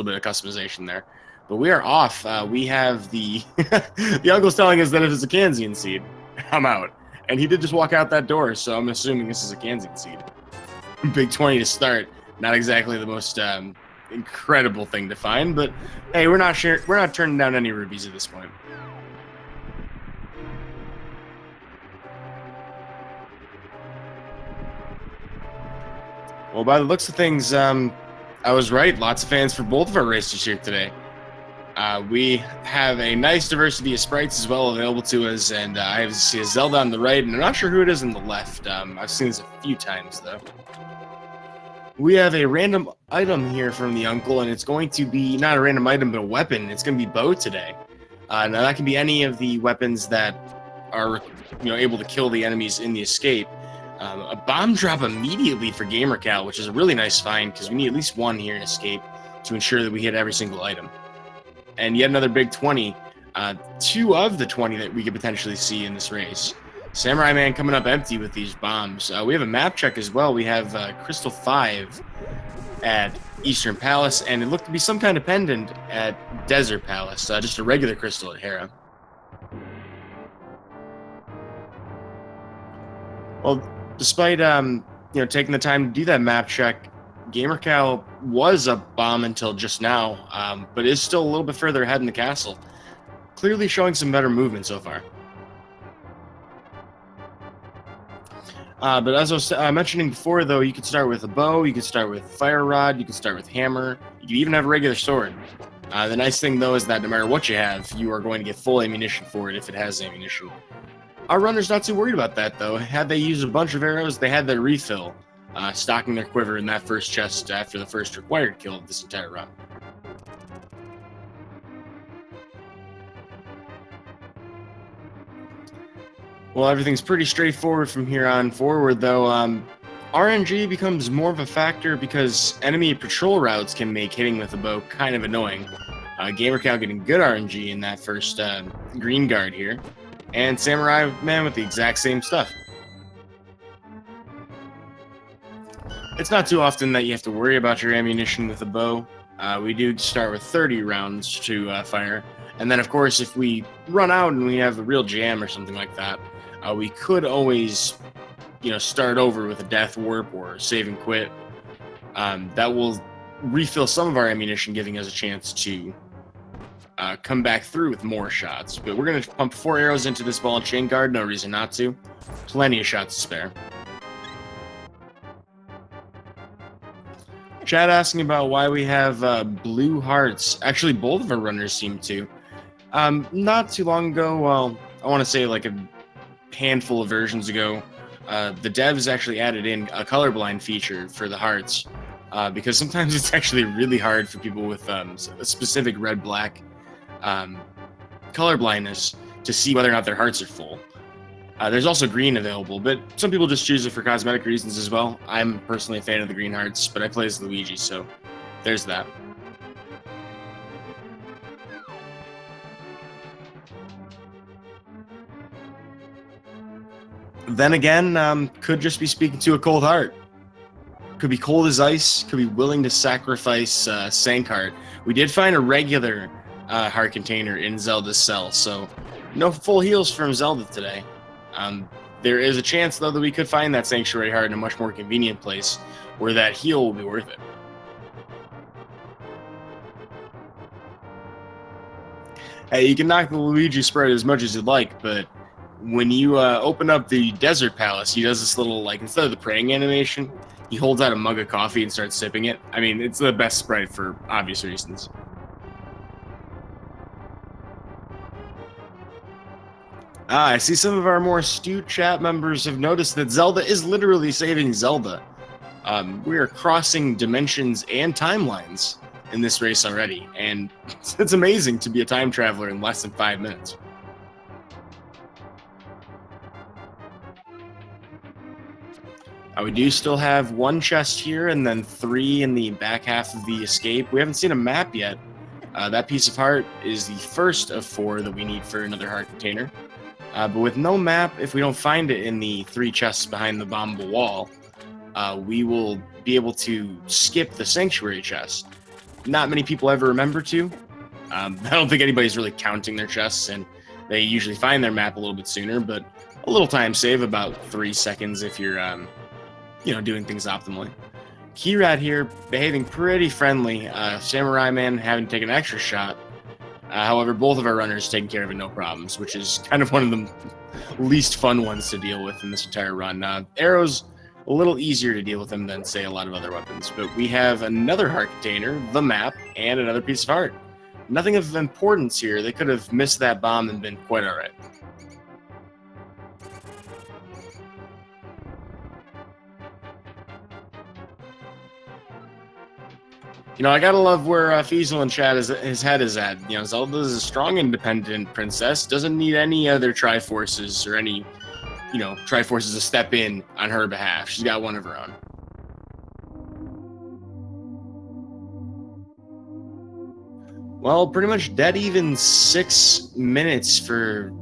bit of customization there. But we are off. We have the the uncle's telling us that if it's a Kanzian seed, I'm out. And he did just walk out that door, so I'm assuming this is a Kanzian seed. Big 20 to start. Not exactly the most incredible thing to find, but hey, we're not turning down any rubies at this point. Well, by the looks of things, I was right. Lots of fans for both of our races here today. We have a nice diversity of sprites as well available to us, and I see a Zelda on the right, and I'm not sure who it is on the left. I've seen this a few times, though. We have a random item here from the uncle, and it's going to be not a random item, but a weapon. It's going to be bow today. Now, that can be any of the weapons that are able to kill the enemies in the escape. A bomb drop immediately for gamercal, which is a really nice find because we need at least one here in escape to ensure that we hit every single item. And yet another big 20, 2 of the 20 that we could potentially see in this race. Samura1man coming up empty with these bombs. We have a map check as well. We have Crystal 5 at Eastern Palace, and it looked to be some kind of pendant at Desert Palace, just a regular crystal at Hera. Well, despite taking the time to do that map check, gamercal was a bomb until just now, but is still a little bit further ahead in the castle. Clearly showing some better movement so far. But as I was mentioning before, though, you could start with a bow, you could start with fire rod, you could start with hammer, you could even have a regular sword. The nice thing, though, is that no matter what you have, you are going to get full ammunition for it if it has ammunition. Our runner's not too worried about that, though. Had they used a bunch of arrows, they had their refill, stocking their quiver in that first chest after the first required kill of this entire run. Well, everything's pretty straightforward from here on forward, though. RNG becomes more of a factor because enemy patrol routes can make hitting with a bow kind of annoying. gamercal getting good RNG in that first green guard here, and Samura1man with the exact same stuff. It's not too often that you have to worry about your ammunition with a bow. We do start with 30 rounds to fire, and then of course if we run out and we have a real jam or something like that, we could always start over with a death warp or save and quit. That will refill some of our ammunition, giving us a chance to come back through with more shots. But we're going to pump 4 arrows into this ball and chain guard, no reason not to. Plenty of shots to spare. Chat asking about why we have blue hearts. Actually, both of our runners seem to. Not too long ago, well, I want to say like a handful of versions ago, the devs actually added in a colorblind feature for the hearts, because sometimes it's actually really hard for people with a specific red-black color blindness to see whether or not their hearts are full. There's also green available, but some people just choose it for cosmetic reasons as well. I'm personally a fan of the green hearts, but I play as Luigi, so there's that. Then again, could just be speaking to a cold heart. Could be cold as ice, could be willing to sacrifice Sank Heart. We did find a regular heart container in Zelda's cell, so no full heals from Zelda today. There is a chance, though, that we could find that Sanctuary Heart in a much more convenient place where that heal will be worth it. Hey, you can knock the Luigi sprite as much as you'd like, but when you open up the Desert Palace, he does this little, like, instead of the praying animation, he holds out a mug of coffee and starts sipping it. I mean, it's the best sprite for obvious reasons. I see some of our more astute chat members have noticed that Zelda is literally saving Zelda. We are crossing dimensions and timelines in this race already, and it's amazing to be a time traveler in less than 5 minutes. We do still have 1 chest here and then 3 in the back half of the escape. We haven't seen a map yet. That piece of heart is the first of 4 that we need for another heart container. But with no map, if we don't find it in the 3 chests behind the bombable wall, we will be able to skip the sanctuary chest. not many people ever remember to. I don't think anybody's really counting their chests, and they usually find their map a little bit sooner, but a little time save, about 3 seconds if you're, doing things optimally. Keyrat here, behaving pretty friendly. Samura1man having to take an extra shot. However, both of our runners taking care of it no problems, which is kind of one of the least fun ones to deal with in this entire run. Arrows, a little easier to deal with them than, say, a lot of other weapons. But we have another heart container, the map, and another piece of heart. Nothing of importance here. They could have missed that bomb and been quite alright. I gotta love where Fiesel in chat his head is at. Zelda is a strong, independent princess. Doesn't need any other Triforces or any, Triforces to step in on her behalf. She's got one of her own. Well, pretty much dead even 6 minutes for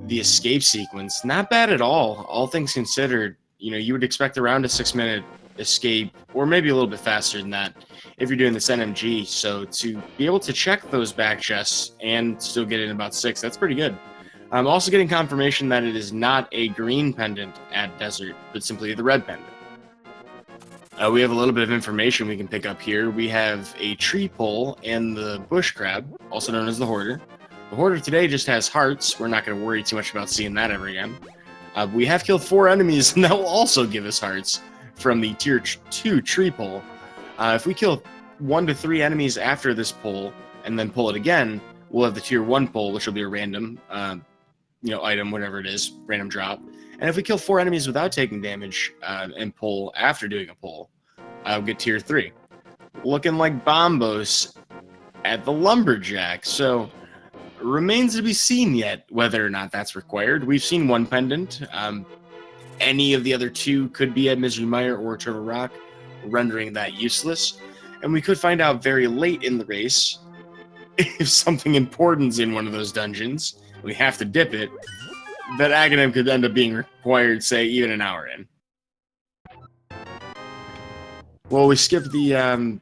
the escape sequence. Not bad at all things considered. You would expect around a 6-minute escape, or maybe a little bit faster than that if you're doing this NMG. So to be able to check those back chests and still get in about 6, that's pretty good. I'm also getting confirmation that it is not a green pendant at Desert, but simply the red pendant. We have a little bit of information we can pick up here. We have a tree pole and the bush crab, also known as the hoarder. The hoarder today just has hearts. We're not going to worry too much about seeing that ever again. We have killed 4 enemies, and that will also give us hearts from the tier 2 tree pole. If we kill 1 to 3 enemies after this pole and then pull it again, we'll have the tier 1 pole, which will be a random item, whatever it is, random drop. And if we kill 4 enemies without taking damage and pull after doing a pull, I'll get tier 3. Looking like Bombos at the Lumberjack. So remains to be seen yet whether or not that's required. We've seen 1 pendant. Any of the other 2 could be at Misery Mire or Trevor Rock, rendering that useless. And we could find out very late in the race if something important's in one of those dungeons. We have to dip it. That Aghanim could end up being required, say, even an hour in. Well, we skipped the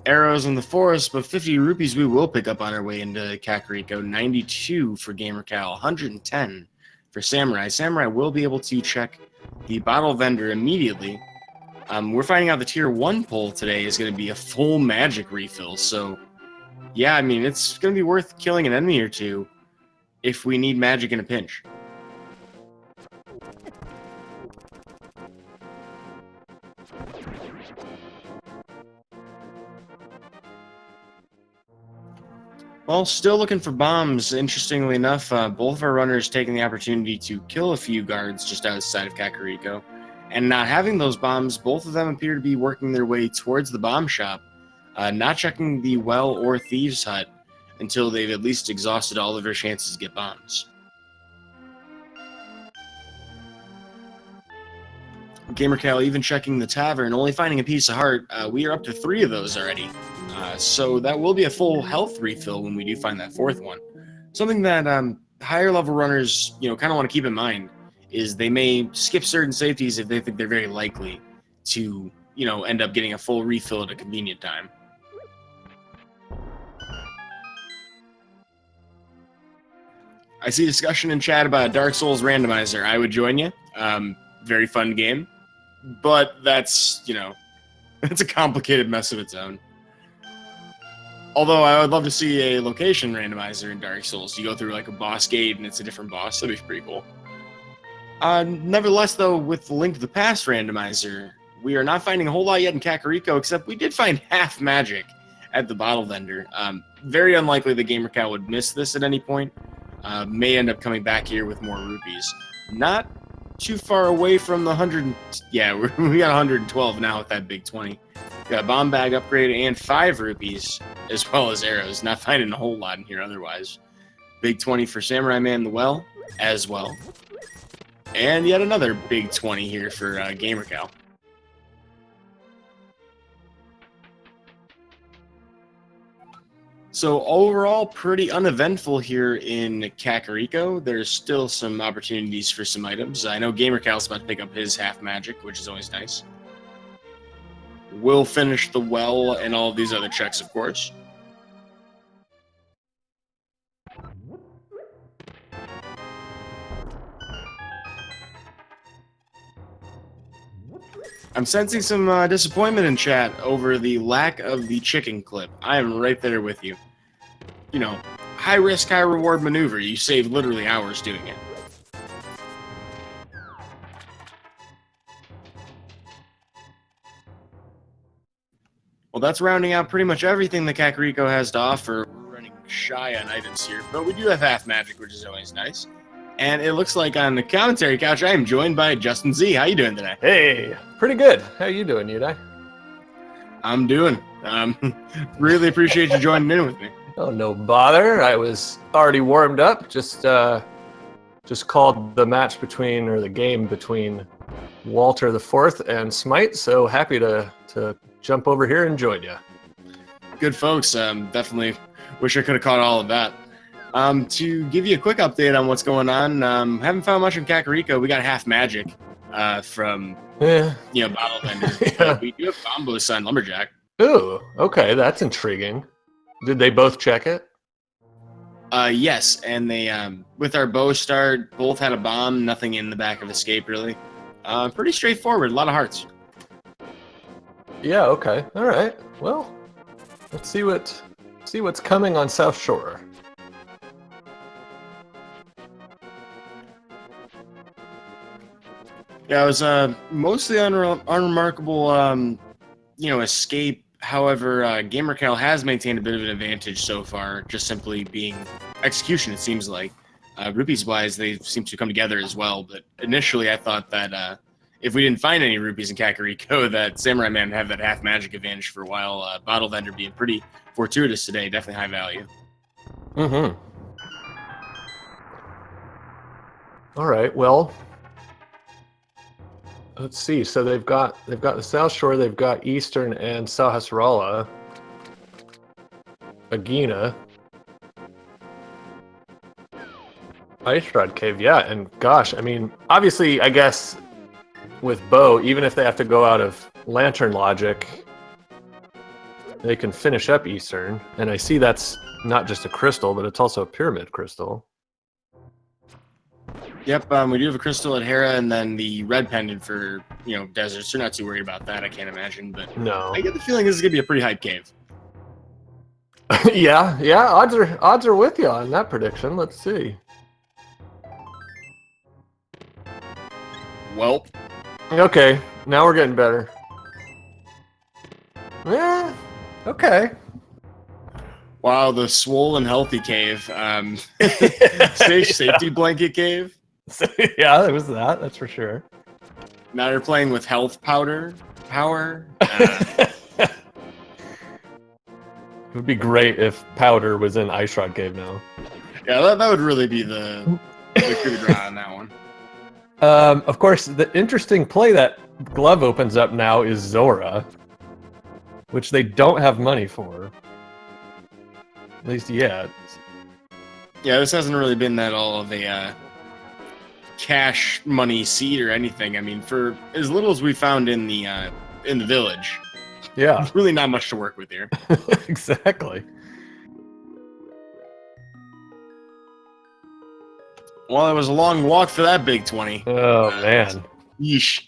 arrows in the forest, but 50 rupees we will pick up on our way into Kakariko. 92 for gamercal, 110 for Samurai. Samurai will be able to check the bottle vendor immediately. We're finding out the tier 1 pull today is going to be a full magic refill, so yeah, I mean, it's going to be worth killing an enemy or 2 if we need magic in a pinch. Well, still looking for bombs. Interestingly enough, both of our runners taking the opportunity to kill a few guards just outside of Kakariko. And not having those bombs, both of them appear to be working their way towards the bomb shop, not checking the well or thieves' hut until they've at least exhausted all of their chances to get bombs. gamercal even checking the tavern, only finding a piece of heart. We are up to 3 of those already. So that will be a full health refill when we do find that 4th one. Something that higher level runners, kind of want to keep in mind is they may skip certain safeties if they think they're very likely to, end up getting a full refill at a convenient time. I see discussion in chat about Dark Souls Randomizer. I would join you. Very fun game, but that's, it's a complicated mess of its own. Although I would love to see a location randomizer in Dark Souls. You go through like a boss gate and it's a different boss. That'd be pretty cool. Nevertheless, though, with the Link to the Past randomizer, we are not finding a whole lot yet in Kakariko, except we did find half magic at the bottle vendor. Very unlikely the gamercal would miss this at any point. May end up coming back here with more rupees. Not too far away from the 100. Yeah, we got 112 now with that big 20. Got a bomb bag upgrade and 5 rupees, as well as arrows. Not finding a whole lot in here otherwise. Big 20 for Samura1man the well, as well. And yet another big 20 here for gamercal. So overall, pretty uneventful here in Kakariko. There's still some opportunities for some items. I know gamercal's about to pick up his half magic, which is always nice. will finish the well and all of these other checks, of course. I'm sensing some disappointment in chat over the lack of the chicken clip. I am right there with you. You know, high risk, high reward maneuver. You save literally hours doing it. Well, that's rounding out pretty much everything the Kakariko has to offer. We're running shy on items here, but we do have half magic, which is always nice. And it looks like on the commentary couch, I am joined by Justin Z. How you doing today? Hey, pretty good. How you doing, Yudai? I'm doing. Really appreciate you joining in with me. Oh, no bother. I was already warmed up. Just called the match between, or the game between Walter the Fourth and Smite. So happy to jump over here and join you. Good folks. Definitely wish I could have caught all of that. To give you a quick update on what's going on, haven't found much on Kakariko. We got half magic from Bottle Vendors. Yeah. We do have combos on Lumberjack. Ooh, okay, that's intriguing. Did they both check it? Yes, and they with our bow start, both had a bomb, nothing in the back of escape really. Pretty straightforward, a lot of hearts. Yeah, okay. All right. Well, let's see what's coming on South Shore. Yeah, it was mostly unremarkable, escape. However, gamercal has maintained a bit of an advantage so far, just simply being execution, it seems like. Rupees-wise, they seem to come together as well, but initially I thought that if we didn't find any rupees in Kakariko, that Samura1man would have that half magic advantage for a while. Bottle Vendor being pretty fortuitous today, definitely high value. Mm-hmm. All right, well, let's see. So they've got the South Shore, they've got Eastern and Sahasrara, Agina, Ice Rod Cave. Yeah, and gosh, I mean, obviously, I guess with Bow, even if they have to go out of Lantern Logic, they can finish up Eastern. And I see that's not just a crystal, but it's also a pyramid crystal. Yep, we do have a crystal at Hera, and then the red pendant for deserts. You're not too worried about that, I can't imagine. But No. I get the feeling this is gonna be a pretty hype cave. yeah. Odds are with you on that prediction. Let's see. Well, okay, now we're getting better. Yeah. Okay. Wow, the swollen healthy cave. Safety blanket cave. Yeah, there was that. That's for sure. Now you're playing with health power. It would be great if Powder was in Ice Rod Cave now. Yeah, that would really be the coup de grace on that one. Of course, the interesting play that Glove opens up now is Zora, which they don't have money for. At least yet. Yeah, this hasn't really been that all of a cash money seed or anything. I mean, for as little as we found in the village, yeah, really not much to work with here. Exactly. Well, it was a long walk for that big 20. Oh man. Yeesh.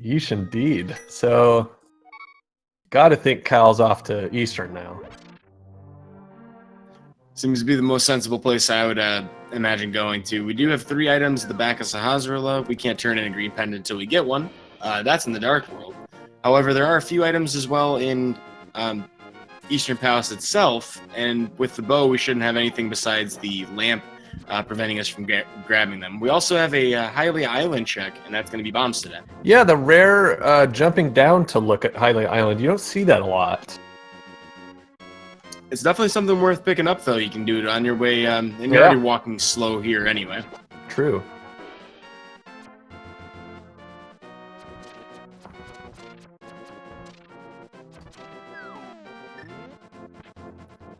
Yeesh indeed. So, gotta think Cal's off to Eastern now. Seems to be the most sensible place I would imagine going to. We do have 3 items at the back of Sahasrara. We can't turn in a green pendant until we get one. That's in the Dark World. However, there are a few items as well in Eastern Palace itself, and with the bow, we shouldn't have anything besides the lamp preventing us from grabbing them. We also have a Hylia Island check, and that's going to be bombs today. Yeah, the rare jumping down to look at Hylia Island. You don't see that a lot. It's definitely something worth picking up, though. You can do it on your way, and you're already walking slow here anyway. True.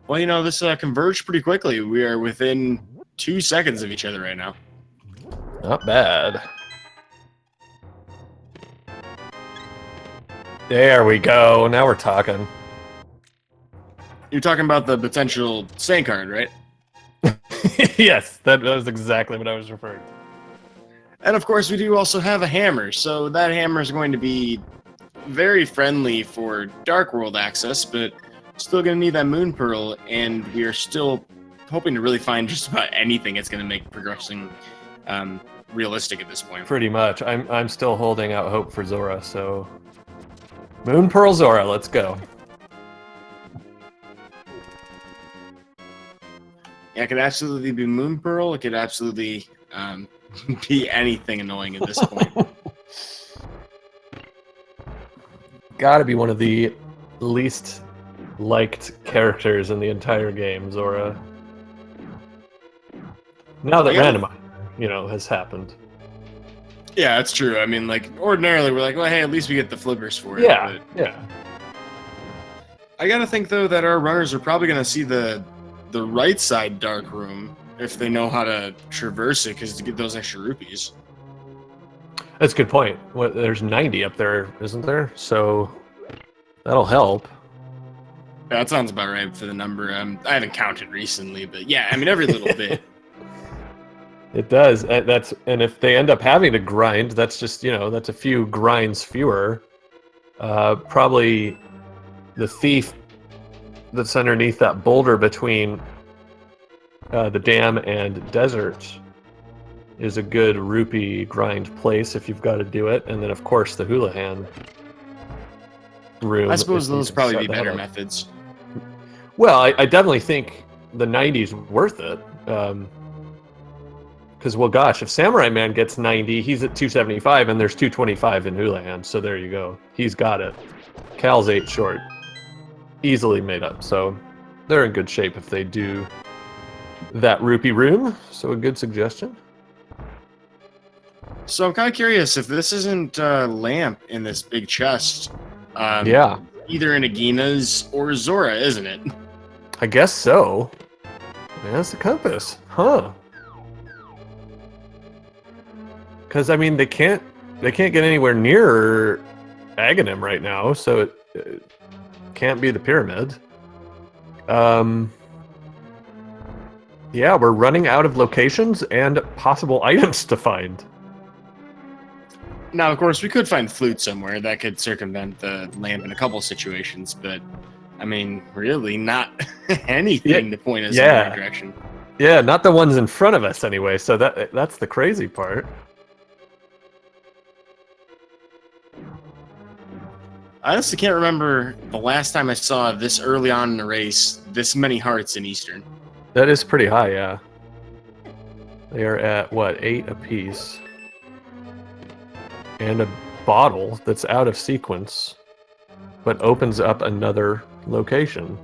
Well, this converged pretty quickly. We are within 2 seconds of each other right now. Not bad. There we go. Now we're talking. You're talking about the potential Saint card, right? Yes, that was exactly what I was referring to. And of course, we do also have a hammer, so that hammer is going to be very friendly for Dark World access, but still going to need that Moon Pearl, and we are still hoping to really find just about anything that's going to make progressing realistic at this point. Pretty much. I'm still holding out hope for Zora, so... Moon Pearl Zora, let's go. Yeah, it could absolutely be Moon Pearl. It could absolutely be anything annoying at this point. Gotta be one of the least liked characters in the entire game, Zora. Now that Randomizer, has happened. Yeah, that's true. I mean, like, ordinarily we're like, well, hey, at least we get the flippers for it. Yeah, but yeah. I gotta think, though, that our runners are probably going to see the right side dark room if they know how to traverse it, because to get those extra rupees. That's a good point. There's 90 up there, isn't there? So that'll help. That sounds about right for the number. I haven't counted recently, but yeah, I mean, every little bit. It does. And if they end up having to grind, that's just, that's a few grinds fewer. Probably the thief that's underneath that boulder between the dam and desert is a good rupee grind place if you've got to do it. And then, of course, the Houlihan room. I suppose those probably be better methods. Well, I definitely think the 90's worth it. Because, well, gosh, if Samura1man gets 90, he's at 275, and there's 225 in Houlihan, so there you go. He's got it. Cal's 8 short. Easily made up, so they're in good shape if they do that rupee room, so a good suggestion. So I'm kind of curious if this isn't Lamp in this big chest. Yeah. Either in Agina's or Zora, isn't it? I guess so. Man, that's the compass. Huh. Because, I mean, they can't get anywhere near Aghanim right now, so it can't be the pyramid. Yeah, we're running out of locations and possible items to find. Now, of course, we could find flute somewhere that could circumvent the lamp in a couple situations, but, I mean, really not anything to point us in the right direction. Yeah, not the ones in front of us anyway, so that's the crazy part. I honestly can't remember the last time I saw this early on in the race, this many hearts in Eastern. That is pretty high, yeah. They are at, what, 8 apiece. And a bottle that's out of sequence, but opens up another location.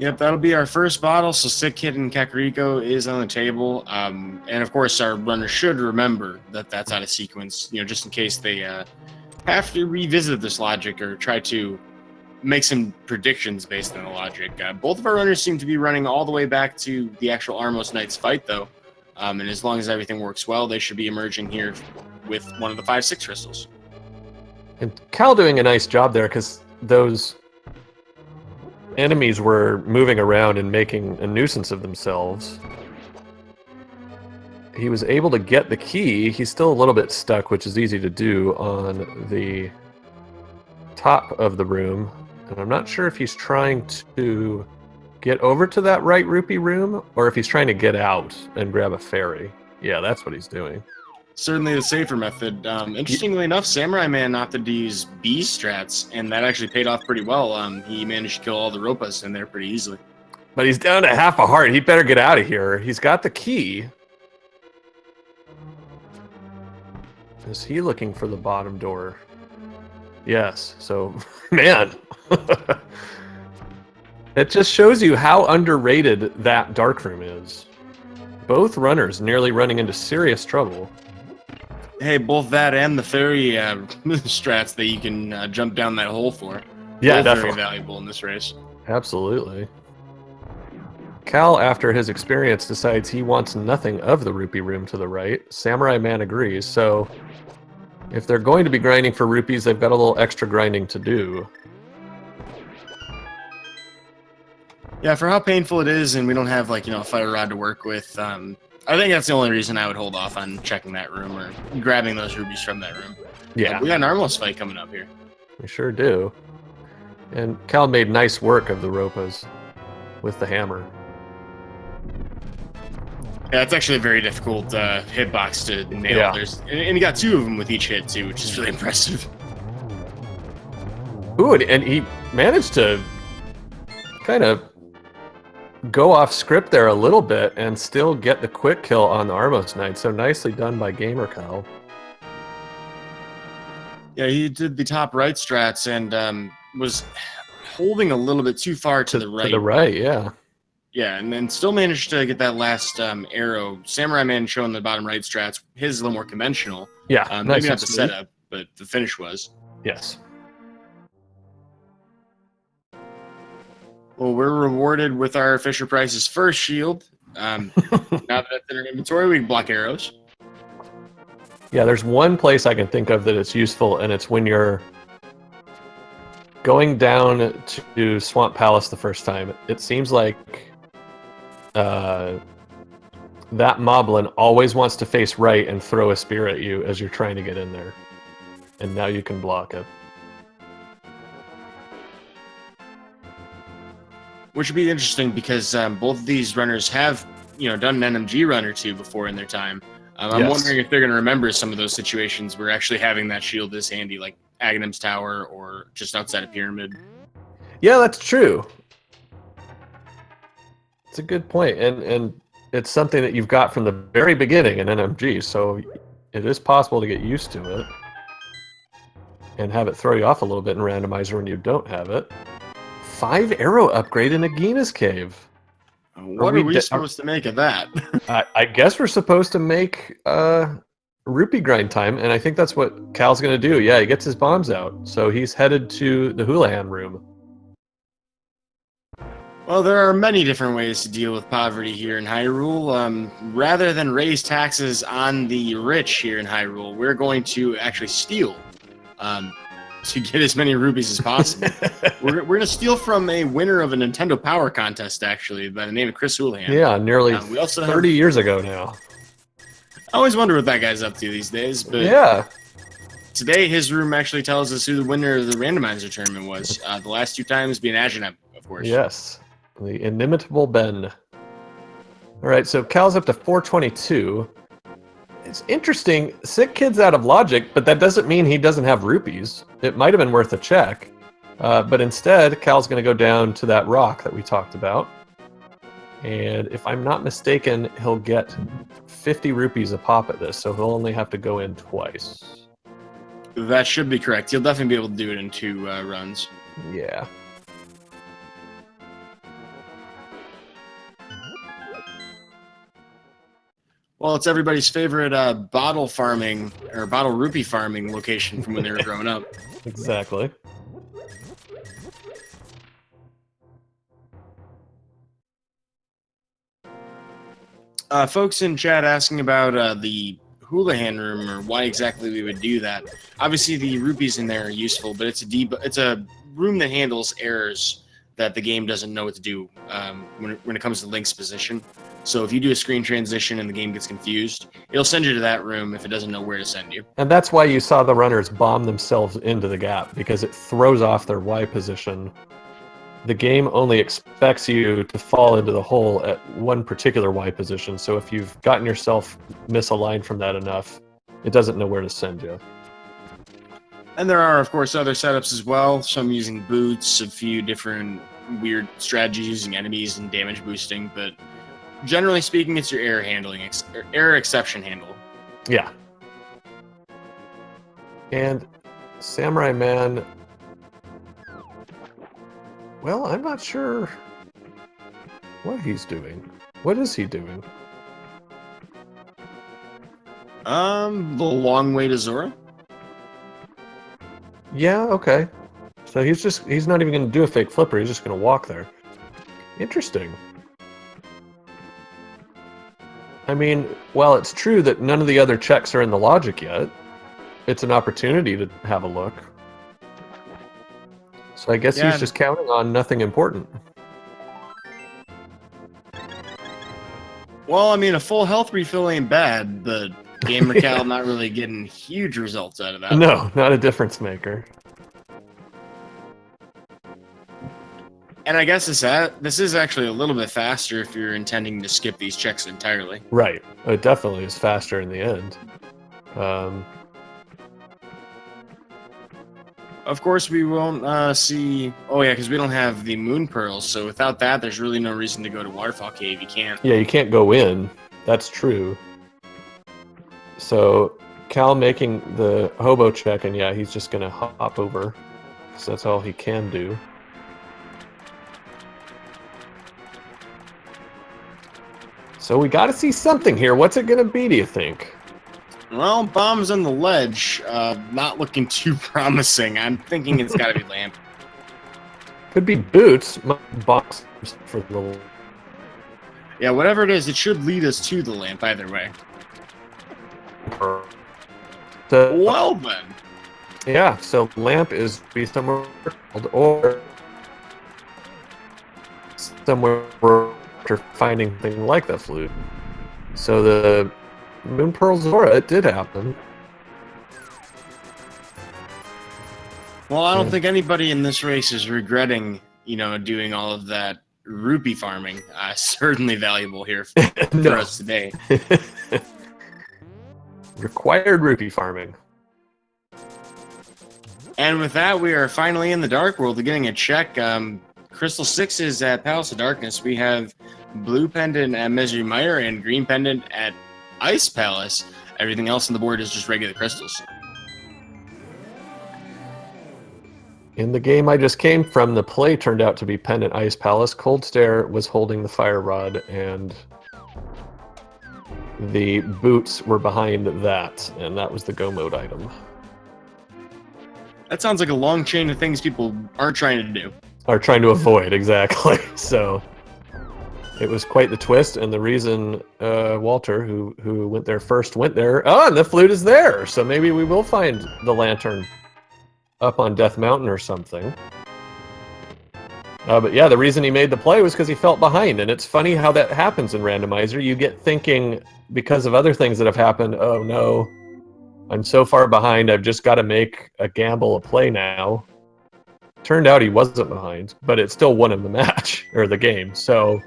Yep, that'll be our first bottle, so Sick Kid and Kakariko is on the table. And of course, our runner should remember that that's out of sequence, just in case they have to revisit this logic or try to make some predictions based on the logic. Both of our runners seem to be running all the way back to the actual Armos Knights fight, though. And as long as everything works well, they should be emerging here with one of the 5-6 crystals. And Cal doing a nice job there, because those enemies were moving around and making a nuisance of themselves. He was able to get the key. He's still a little bit stuck, which is easy to do on the top of the room. And I'm not sure if he's trying to get over to that right rupee room or if he's trying to get out and grab a ferry. Yeah, that's what he's doing. Certainly the safer method. Interestingly enough, Samura1man opted to use B strats, and that actually paid off pretty well. He managed to kill all the Ropas in there pretty easily. But he's down to half a heart. He'd better get out of here. He's got the key. Is he looking for the bottom door? Yes. So, man. It just shows you how underrated that darkroom is. Both runners nearly running into serious trouble. Hey, both that and the ferry strats that you can jump down that hole for. Yeah, both definitely. Very valuable in this race. Absolutely. Cal, after his experience, decides he wants nothing of the rupee room to the right. Samura1man agrees, so If they're going to be grinding for rupees, they've got a little extra grinding to do. Yeah, for how painful it is, and we don't have like a fire rod to work with. I think that's the only reason I would hold off on checking that room or grabbing those rubies from that room. Yeah, We got an armless fight coming up here. we sure do. And Cal made nice work of the Ropas with the hammer. Yeah, it's actually a very difficult hitbox to nail. Yeah. And he got 2 of them with each hit too, which is really impressive. Ooh, and he managed to kind of go off script there a little bit and still get the quick kill on the Armos Knight. So nicely done by gamercal. Yeah, he did the top right strats and was holding a little bit too far to the right. To the right, yeah. Yeah, and then still managed to get that last arrow. Samura1man showing the bottom right strats. His is a little more conventional. Yeah, nice maybe not and the smooth. setup, but the finish was. Yes. Well, we're rewarded with our Fisher Price's first shield. Now that that's in our inventory, we can block arrows. Yeah, there's one place I can think of that it's useful, and it's when you're going down to Swamp Palace the first time. It seems like that moblin always wants to face right and throw a spear at you as you're trying to get in there. And now you can block it. Which would be interesting because both of these runners have, done an NMG run or 2 before in their time. I'm Yes. wondering if they're going to remember some of those situations where actually having that shield is handy, like Aghanim's Tower or just outside of Pyramid. Yeah, that's true. It's a good point, and it's something that you've got from the very beginning in NMG, so it is possible to get used to it and have it throw you off a little bit in Randomizer when you don't have it. 5 arrow upgrade in Agina's Cave. What are we supposed to make of that? I guess we're supposed to make rupee grind time, and I think that's what Cal's going to do. Yeah, he gets his bombs out, so he's headed to the Houlihan room. Well, there are many different ways to deal with poverty here in Hyrule. Rather than raise taxes on the rich here in Hyrule, we're going to actually steal to get as many rupees as possible. we're going to steal from a winner of a Nintendo Power Contest, actually, by the name of Chris Houlihan. Yeah, nearly we also 30 years ago now. I always wonder what that guy's up to these days, but yeah. Today his room actually tells us who the winner of the randomizer tournament was. The last 2 times being Aghanim, of course. Yes, the inimitable Ben. All right, so Cal's up to 422. It's interesting. Sick Kid's out of logic, but that doesn't mean he doesn't have rupees. It might have been worth a check. But instead, Cal's going to go down to that rock that we talked about. And if I'm not mistaken, he'll get 50 rupees a pop at this, so he'll only have to go in twice. That should be correct. He'll definitely be able to do it in 2 runs. Yeah. Well, it's everybody's favorite bottle farming or bottle rupee farming location from when they were growing up. Exactly. Folks in chat asking about the Houlihan room or why exactly we would do that. Obviously, the rupees in there are useful, but it's a room that handles errors that the game doesn't know what to do when it comes to Link's position. So if you do a screen transition and the game gets confused, it'll send you to that room if it doesn't know where to send you. And that's why you saw the runners bomb themselves into the gap, because it throws off their Y position. The game only expects you to fall into the hole at one particular Y position, so if you've gotten yourself misaligned from that enough, it doesn't know where to send you. And there are, of course, other setups as well, some using boots, a few different weird strategies using enemies and damage boosting, but generally speaking, it's your error handling, error exception handle. Yeah. And Samura1man, well, I'm not sure what he's doing. What is he doing? The long way to Zora. Yeah, okay. So he's not even going to do a fake flipper, he's just going to walk there. Interesting. I mean, while it's true that none of the other checks are in the logic yet, it's an opportunity to have a look. So I guess Yeah. he's just counting on nothing important. Well, I mean, a full health refill ain't bad, but gamercal not really getting huge results out of that. No, not a difference maker. And I guess this is actually a little bit faster if you're intending to skip these checks entirely. Right. It definitely is faster in the end. Of course, we won't see... Oh, yeah, because we don't have the moon pearls, so without that, there's really no reason to go to Waterfall Cave. You can't. Yeah, you can't go in. That's true. So, Cal making the hobo check, and yeah, he's just going to hop over. So that's all he can do. So we got to see something here. What's it going to be, do you think? Well, bombs on the ledge, not looking too promising. I'm thinking it's got to be lamp. Could be boots. Box for the... Yeah, whatever it is, it should lead us to the lamp either way. So, Well then. yeah, so lamp is be somewhere or somewhere after finding something like that flute. So the Moon Pearl Zora, it did happen. Well, I don't think anybody in this race is regretting, doing all of that rupee farming. Certainly valuable here for us today. Required rupee farming. And with that, we are finally in the Dark World, getting a check. Crystal 6 is at Palace of Darkness. We have blue pendant at Misery Mire and green pendant at Ice Palace. Everything else on the board is just regular crystals. In the game I just came from, the play turned out to be Pendant Ice Palace. Cold Stare was holding the Fire Rod, and the boots were behind that, and that was the go mode item. That sounds like a long chain of things people aren't trying to do. Are trying to avoid, exactly. So it was quite the twist, and the reason Walter, who went there first, went there. Oh, and the flute is there, so maybe we will find the lantern up on Death Mountain or something. But yeah, the reason he made the play was because he felt behind, and it's funny how that happens in Randomizer. You get thinking, because of other things that have happened, oh no, I'm so far behind, I've just got to make a gamble, a play now. Turned out he wasn't behind, but it still won him the match, or the game, so...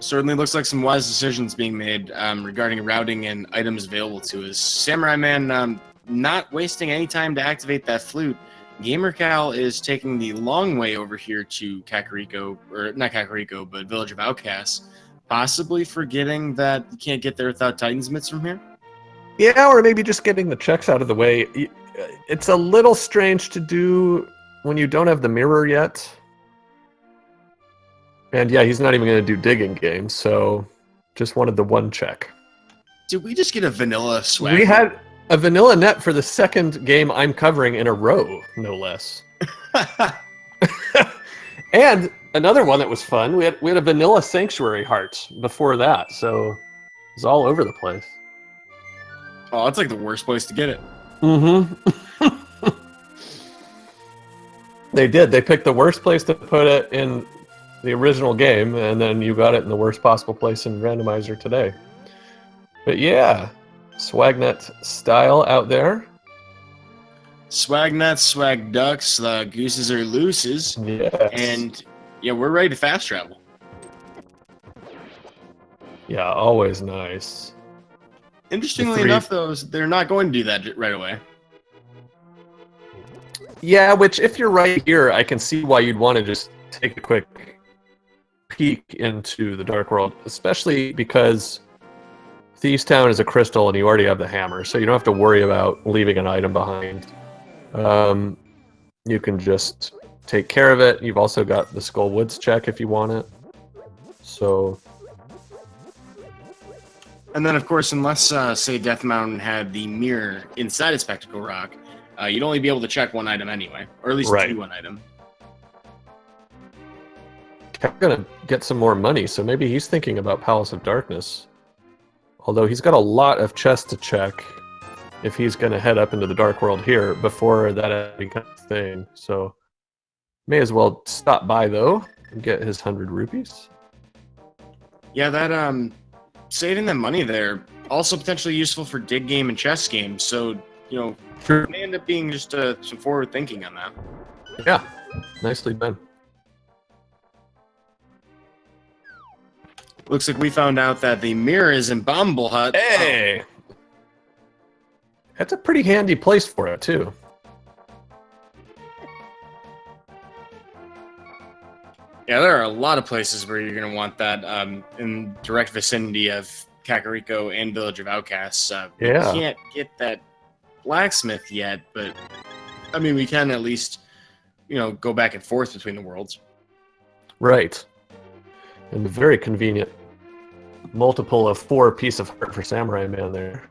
Certainly looks like some wise decisions being made regarding routing and items available to us. Samura1man not wasting any time to activate that flute. gamercal is taking the long way over here to Kakariko, or not Kakariko, but Village of Outcasts, possibly forgetting that you can't get there without Titan's Mitts from here. Yeah, or maybe just getting the checks out of the way. It's a little strange to do when you don't have the mirror yet. And yeah, he's not even going to do digging games, so just wanted the one check. Did we just get a vanilla swag? We had a vanilla net for the second game I'm covering in a row, no less. And another one that was fun, we had a vanilla sanctuary heart before that, so it's all over the place. Oh, that's like the worst place to get it. Mm-hmm. They did. They picked the worst place to put it in the original game, and then you got it in the worst possible place in Randomizer today. But yeah, Swagnet style out there. Swag nuts, swag ducks, the gooses are looses. Yes. And yeah, we're ready to fast travel. Yeah, always nice. Interestingly enough, though, they're not going to do that right away. Yeah, which if you're right here, I can see why you'd want to just take a quick peek into the Dark World, especially because Thieves Town is a crystal and you already have the hammer, so you don't have to worry about leaving an item behind. You can just take care of it. You've also got the Skull Woods check if you want it. So... And then, of course, unless, say, Death Mountain had the mirror inside a Spectacle Rock, you'd only be able to check one item anyway, or at least do one item. I'm gonna get some more money, so maybe he's thinking about Palace of Darkness. Although he's got a lot of chests to check. if he's going to head up into the Dark World here before that becomes a thing. So may as well stop by though and get his 100 rupees. Yeah, that saving that money there also potentially useful for dig game and chess games. So Sure. it may end up being just some forward thinking on that. Yeah, nicely done. Looks like we found out that the mirror is in Bomble Hut. Hey, that's a pretty handy place for it too. Yeah, there are a lot of places where you're going to want that in direct vicinity of Kakariko and Village of Outcasts. We Yeah. can't get that blacksmith yet, but I mean, we can at least, go back and forth between the worlds. Right. And a very convenient multiple of 4 piece of heart for Samura1man there.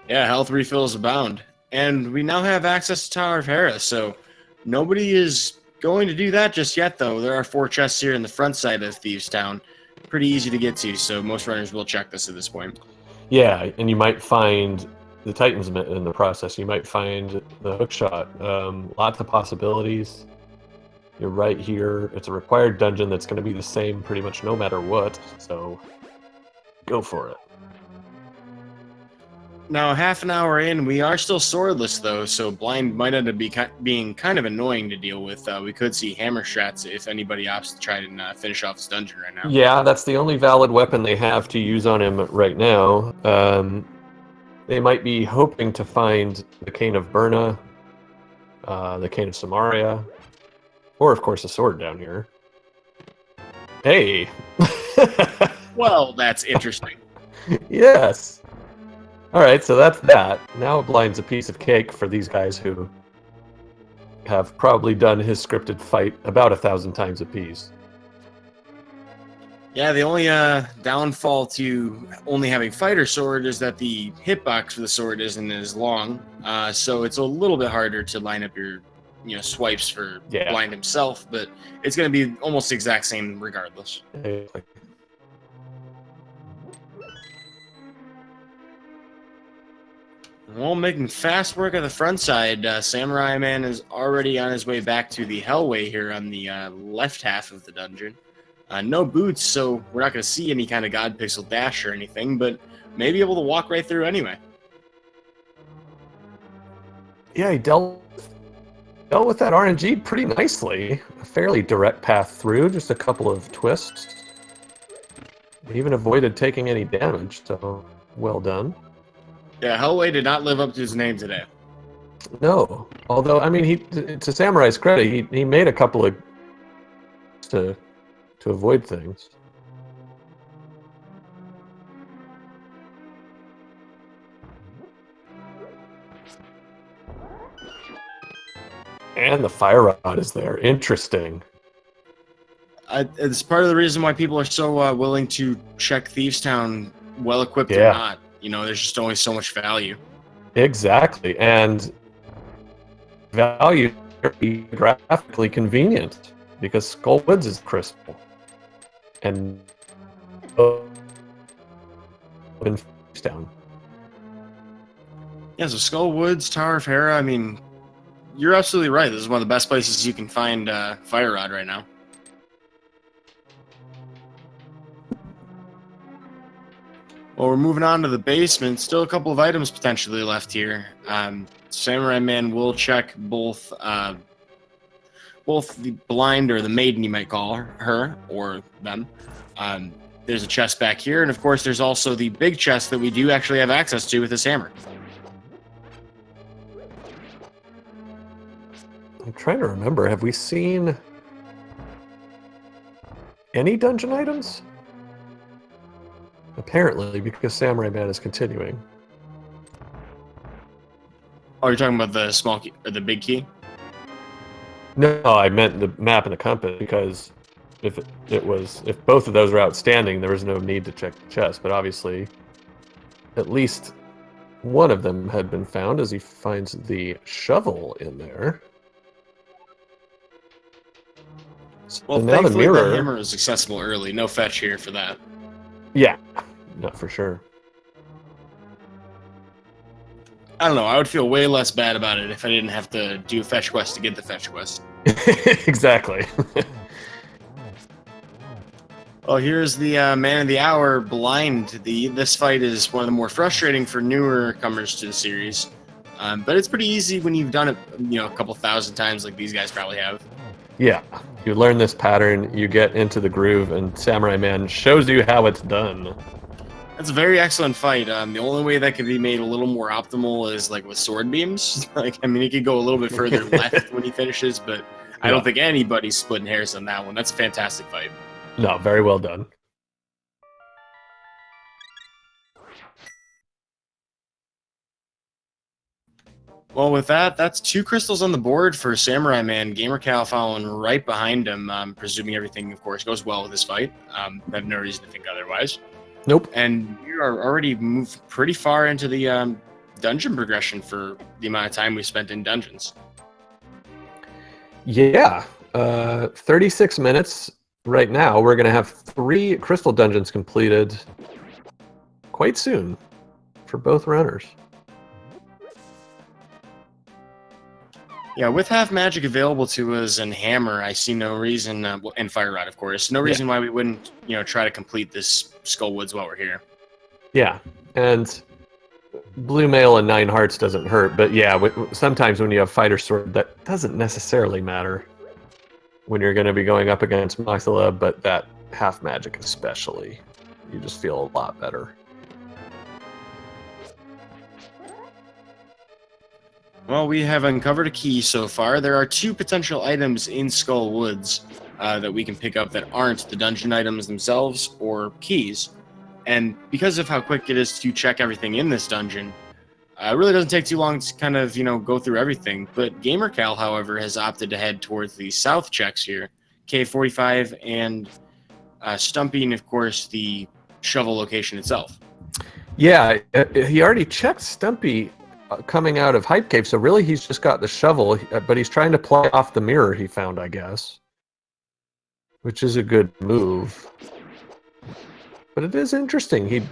Yeah, health refills abound. And we now have access to Tower of Hera, so nobody is going to do that just yet, though. There are 4 chests here in the front side of Thieves Town. Pretty easy to get to, so most runners will check this at this point. Yeah, and you might find the Titan's Mitt in the process. You might find the hookshot. Lots of possibilities. You're right here. It's a required dungeon that's going to be the same pretty much no matter what, so go for it. Now, half an hour in, we are still swordless, though, so blind might end up being kind of annoying to deal with. We could see hammer strats if anybody opts to try and finish off this dungeon right now. Yeah, that's the only valid weapon they have to use on him right now. They might be hoping to find the Cane of Burna, the Cane of Samaria, or, of course, a sword down here. Hey! Well, that's interesting. Yes! Alright, so that's that. Now Blind's a piece of cake for these guys who have probably done his scripted fight about 1,000 times apiece. Yeah, the only downfall to only having fighter sword is that the hitbox for the sword isn't as long, so it's a little bit harder to line up your swipes for Blind himself, but it's going to be almost the exact same regardless. Well, making fast work of the front side, Samura1man is already on his way back to the Hellway here on the left half of the dungeon. No boots, so we're not going to see any kind of God Pixel dash or anything, but may be able to walk right through anyway. Yeah, he dealt with that RNG pretty nicely. A fairly direct path through, just a couple of twists. He even avoided taking any damage, so well done. Yeah, Hellway did not live up to his name today. No, although I mean, to Samurai's credit, he made a couple of to avoid things. And the fire rod is there. Interesting. It's part of the reason why people are so willing to check Thieves Town, well equipped or not. There's just always so much value. Exactly, and value is graphically convenient because Skull Woods is crystal, and in Town. Yeah, so Skull Woods, Tower of Hera. I mean, you're absolutely right. This is one of the best places you can find Fire Rod right now. Well, we're moving on to the basement. Still a couple of items potentially left here. Samura1man will check both the blind or the maiden, you might call her or them. There's a chest back here, and of course there's also the big chest that we do actually have access to with this hammer. I'm trying to remember, have we seen any dungeon items? Apparently, because Samura1man is continuing. Oh, you're talking about the small key or the big key? No, I meant the map and the compass, because if both of those were outstanding, there was no need to check the chest. But obviously, at least one of them had been found, as he finds the shovel in there. So well, now thankfully the mirror, the hammer is accessible early. No fetch here for that. Yeah, not for sure. I don't know. I would feel way less bad about it if I didn't have to do a fetch quest to get the fetch quest. Exactly. Well, here's the man of the hour, Blind. This fight is one of the more frustrating for newer comers to the series, but it's pretty easy when you've done it, a couple thousand times, like these guys probably have. Yeah, you learn this pattern, you get into the groove, and Samurai1man shows you how it's done. That's a very excellent fight. The only way that could be made a little more optimal is like with sword beams. He could go a little bit further left when he finishes, but I don't think anybody's splitting hairs on that one. That's a fantastic fight. No, very well done. Well, with that, that's 2 crystals on the board for Samura1man. gamercal following right behind him, presuming everything, of course, goes well with this fight. I have no reason to think otherwise. Nope. And we are already moved pretty far into the dungeon progression for the amount of time we spent in dungeons. Yeah, 36 minutes right now. We're going to have 3 crystal dungeons completed quite soon for both runners. Yeah, with half magic available to us and hammer, I see no reason, and fire rod, of course, no reason why we wouldn't, try to complete this Skull Woods while we're here. Yeah, and blue mail and 9 hearts doesn't hurt, but yeah, sometimes when you have fighter sword, that doesn't necessarily matter when you're going to be going up against Mothula, but that half magic especially, you just feel a lot better. Well, we have uncovered a key so far. There are 2 potential items in Skull Woods that we can pick up that aren't the dungeon items themselves or keys. And because of how quick it is to check everything in this dungeon, it really doesn't take too long to kind of, go through everything. But gamercal, however, has opted to head towards the south checks here, Cave 45 and stumping, of course, the shovel location itself. Yeah, he already checked Stumpy coming out of Hype Cave, so really he's just got the shovel, but he's trying to play off the mirror he found, I guess. Which is a good move. But it is interesting. He's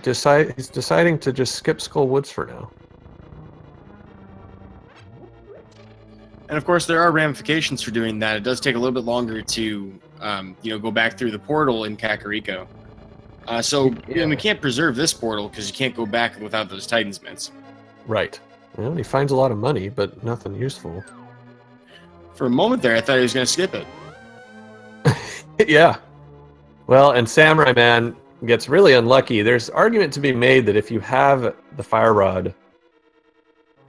deciding to just skip Skull Woods for now. And of course, there are ramifications for doing that. It does take a little bit longer to, go back through the portal in Kakariko. We can't preserve this portal because you can't go back without those Titans mints. Right. Well, he finds a lot of money, but nothing useful. For a moment there, I thought he was going to skip it. Yeah. Well, and Samurai1man gets really unlucky. There's argument to be made that if you have the fire rod,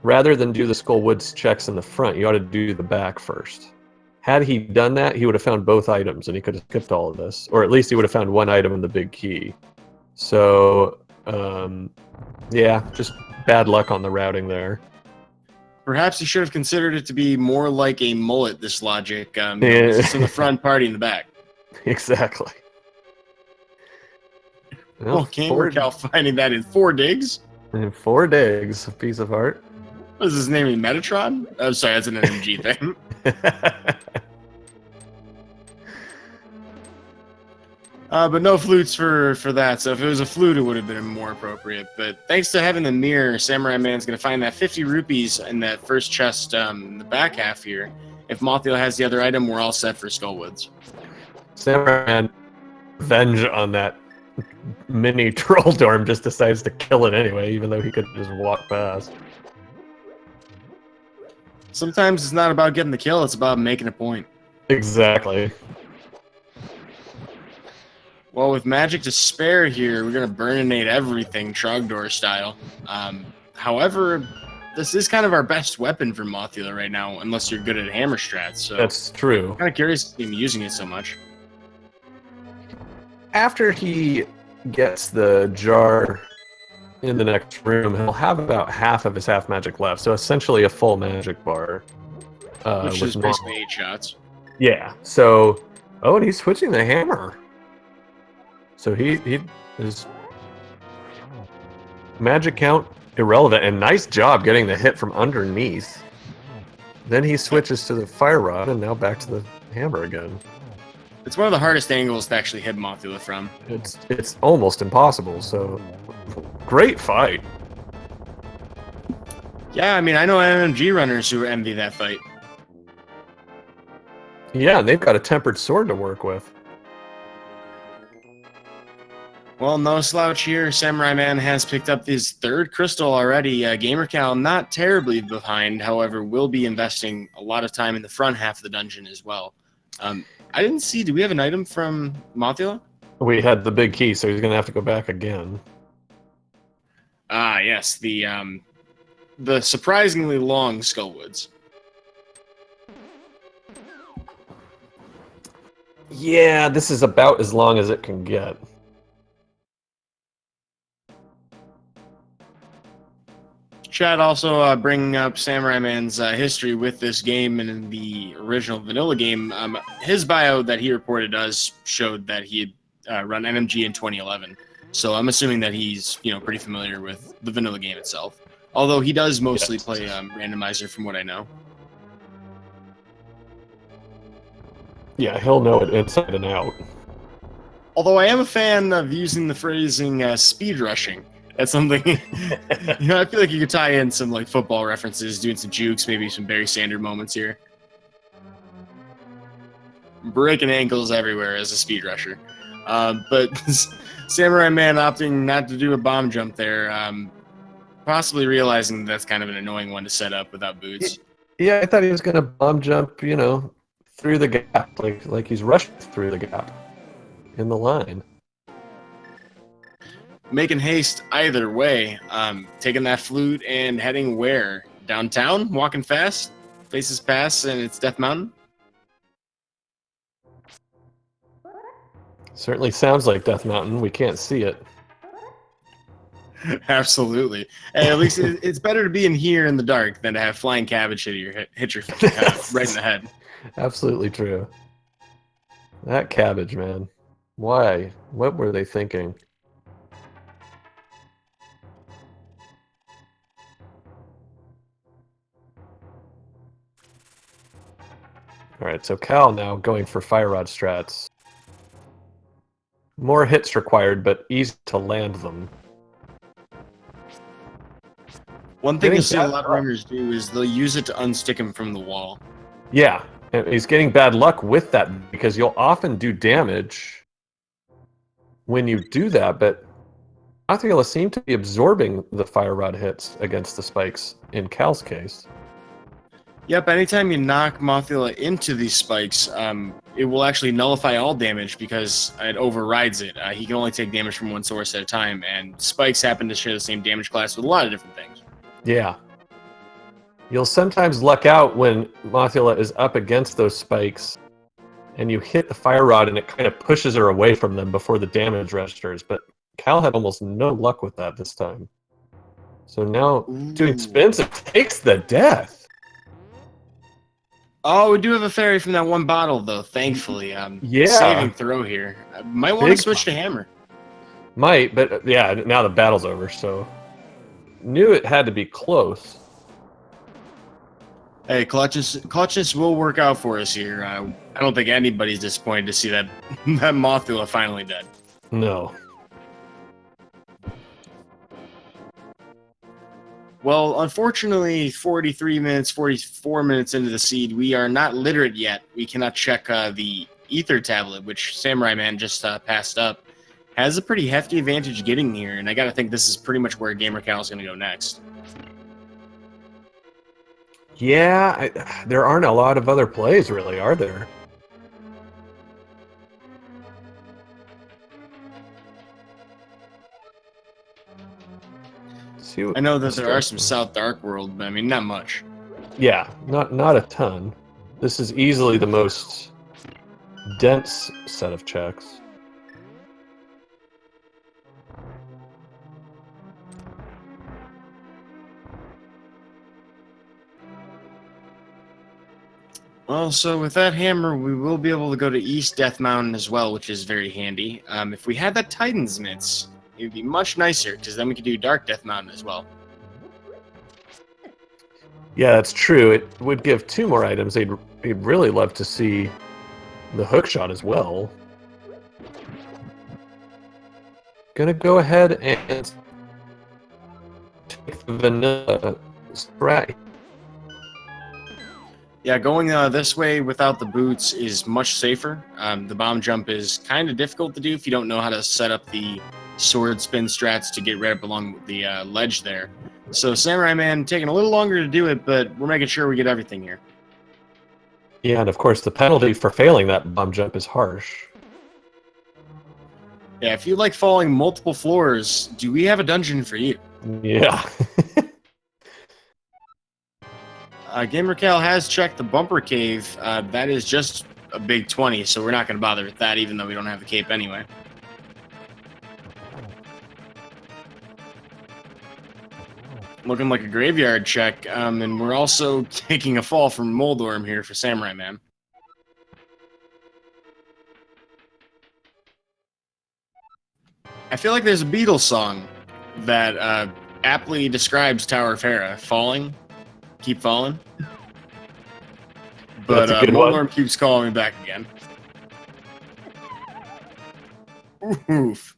rather than do the Skull Woods checks in the front, you ought to do the back first. Had he done that, he would have found both items, and he could have skipped all of this. Or at least he would have found one item in the big key. So, yeah, just bad luck on the routing there. Perhaps he should have considered it to be more like a mullet, this logic. It's in the front, party in the back. Exactly. Well, gamercal finding that in 4 digs? In 4 digs, a piece of heart. What is his name? Metatron? I'm sorry, that's an NMG thing. But no flutes for that. So if it was a flute, it would have been more appropriate. But thanks to having the mirror, Samurai1man's going to find that 50 rupees in that first chest in the back half here. If Mothula has the other item, we're all set for Skull Woods. Samurai1man, revenge on that mini troll dorm, just decides to kill it anyway, even though he could just walk past. Sometimes it's not about getting the kill, it's about making a point. Exactly. Well, with magic to spare here, we're going to burninate everything Trogdor style. However, this is kind of our best weapon for Mothula right now, unless you're good at hammer strats. So that's true. I'm kind of curious to see him using it so much. After he gets the jar in the next room, he'll have about half of his half magic left, so essentially a full magic bar. Which is basically 8 shots. Yeah, so... Oh, and he's switching the hammer. So he is... Magic count irrelevant, and nice job getting the hit from underneath. Then he switches to the fire rod, and now back to the hammer again. It's one of the hardest angles to actually hit Mothula from. It's almost impossible, so great fight. Yeah, I mean, I know MMG runners who envy that fight. Yeah, they've got a tempered sword to work with. Well, no slouch here. Samura1man has picked up his third crystal already. gamercal not terribly behind, however, will be investing a lot of time in the front half of the dungeon as well. I didn't see, do we have an item from Mothula? We had the big key, so he's going to have to go back again. Ah, yes, the surprisingly long Skullwoods. Yeah, this is about as long as it can get. Chad also bringing up Samura1man's history with this game and in the original vanilla game. His bio that he reported does showed that he had run NMG in 2011. So I'm assuming that he's pretty familiar with the vanilla game itself. Although he does mostly play Randomizer from what I know. Yeah, he'll know it inside and out. Although I am a fan of using the phrasing speed rushing. That's something, I feel like you could tie in some like football references, doing some jukes, maybe some Barry Sanders moments here. Breaking ankles everywhere as a speed rusher. But Samura1man opting not to do a bomb jump there, possibly realizing that's kind of an annoying one to set up without boots. Yeah, I thought he was going to bomb jump, through the gap, like he's rushed through the gap in the line. Making haste either way, taking that flute and heading where? Downtown? Walking fast? Faces past and it's Death Mountain? Certainly sounds like Death Mountain. We can't see it. Absolutely. Hey, at least it's better to be in here in the dark than to have flying cabbage hit your right in the head. Absolutely true. That cabbage, man. Why? What were they thinking? Alright, so Cal now going for Fire Rod strats. More hits required, but easy to land them. One thing you'll see a lot of runners do is they'll use it to unstick him from the wall. Yeah, and he's getting bad luck with that because you'll often do damage when you do that, but Mothula seemed to be absorbing the Fire Rod hits against the spikes in Cal's case. Yep, anytime you knock Mothula into these spikes, it will actually nullify all damage because it overrides it. He can only take damage from one source at a time, and spikes happen to share the same damage class with a lot of different things. Yeah. You'll sometimes luck out when Mothula is up against those spikes, and you hit the Fire Rod and it kind of pushes her away from them before the damage registers, but Cal had almost no luck with that this time. So now, doing spins, it takes the death. Oh, we do have a fairy from that one bottle, though, thankfully. Yeah. Saving throw here. Might want to switch to hammer. Might, but yeah, now the battle's over, so... Knew it had to be close. Hey, clutches will work out for us here. I don't think anybody's disappointed to see that Mothula finally dead. No. Well, unfortunately, 44 minutes into the seed, we are not literate yet. We cannot check the ether tablet, which Samura1man just passed up. Has a pretty hefty advantage getting here, and I gotta think this is pretty much where gamercal is gonna go next. Yeah, there aren't a lot of other plays, really, are there? I know that there are some South Dark World, but I mean, not much. Yeah, not a ton. This is easily the most dense set of checks. Well, so with that hammer, we will be able to go to East Death Mountain as well, which is very handy. If we had that Titan's Mitts, it would be much nicer, because then we could do Dark Death Mountain as well. Yeah, that's true. It would give 2 more items. They'd really love to see the hookshot as well. Gonna go ahead and take the vanilla right. Yeah, going this way without the boots is much safer. The bomb jump is kind of difficult to do if you don't know how to set up the sword spin strats to get right up along the ledge there. So Samurai1man taking a little longer to do it, but we're making sure we get everything here. Yeah, and of course the penalty for failing that bomb jump is harsh. Yeah, if you like falling multiple floors, do we have a dungeon for you? Yeah. gamercal has checked the bumper cave. That is just a big 20, so we're not going to bother with that, even though we don't have the cape anyway. Looking like a graveyard check, and we're also taking a fall from Moldorm here for Samurai1man. I feel like there's a Beatles song that aptly describes Tower of Hera. Falling, keep falling. But That's a good Moldorm one. keeps calling me back again. Oof.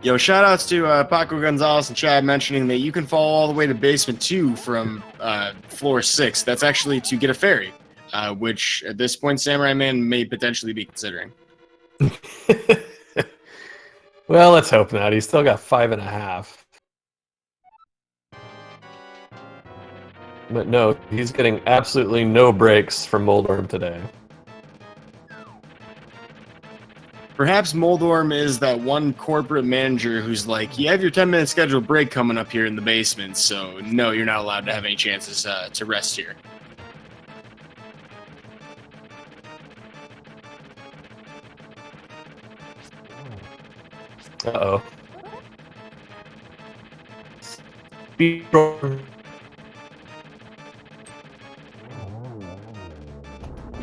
Yo, shoutouts to Paco Gonzalez and Chad mentioning that you can fall all the way to basement 2 from floor 6. That's actually to get a ferry, which at this point Samurai1man may potentially be considering. Well, let's hope not. He's still got 5.5. But no, he's getting absolutely no breaks from Moldorm today. Perhaps Moldorm is that one corporate manager who's like, you have your 10-minute scheduled break coming up here in the basement, so no, you're not allowed to have any chances to rest here. Uh-oh.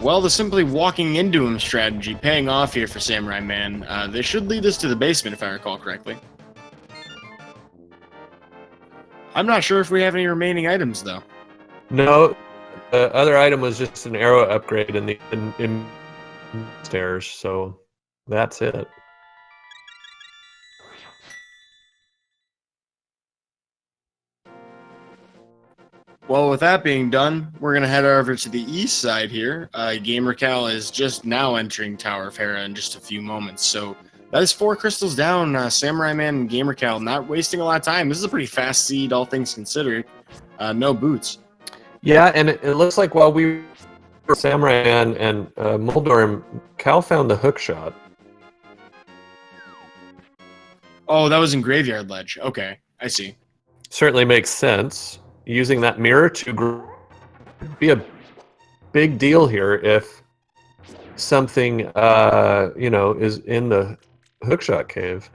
Well, the simply walking into him strategy paying off here for Samurai1man. This should lead us to the basement, if I recall correctly. I'm not sure if we have any remaining items, though. No, the other item was just an arrow upgrade in the in stairs, so that's it. Well, with that being done, we're going to head over to the east side here. gamercal is just now entering Tower of Hera in just a few moments, so that is 4 crystals down. Samurai1man and gamercal not wasting a lot of time. This is a pretty fast seed, all things considered. No boots. Yeah, and it looks like while we were Samurai1man and Moldorm, Cal found the hook shot. Oh, that was in Graveyard Ledge. Okay, I see. Certainly makes sense. Using that mirror to be a big deal here if something, is in the hookshot cave.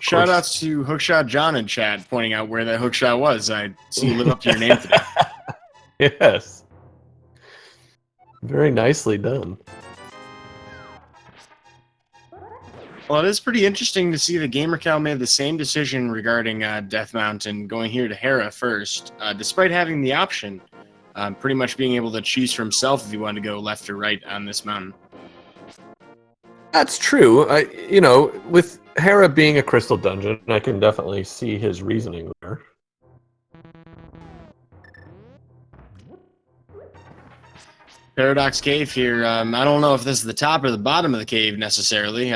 Shoutouts to Hookshot John in chat pointing out where that hookshot was. I see you live up to your name today. Yes. Very nicely done. Well, it is pretty interesting to see that gamercal made the same decision regarding Death Mountain, going here to Hera first, despite having the option, pretty much being able to choose for himself if he wanted to go left or right on this mountain. That's true. With Hera being a crystal dungeon, I can definitely see his reasoning there. Paradox Cave here. I don't know if this is the top or the bottom of the cave necessarily.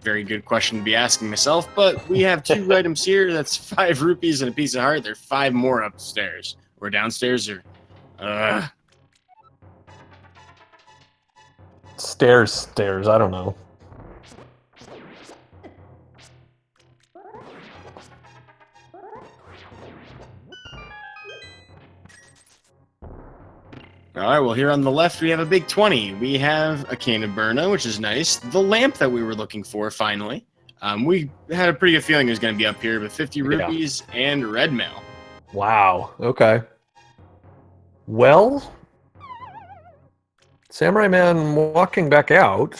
Very good question to be asking myself, but we have 2 items here. That's 5 rupees and a piece of heart. There are 5 more upstairs or downstairs or... Stairs. I don't know. All right, well, here on the left, we have a big 20. We have a cane of Burna, which is nice. The lamp that we were looking for, finally. We had a pretty good feeling it was going to be up here with 50 rupees and red mail. Wow. Okay. Well, Samurai1man walking back out.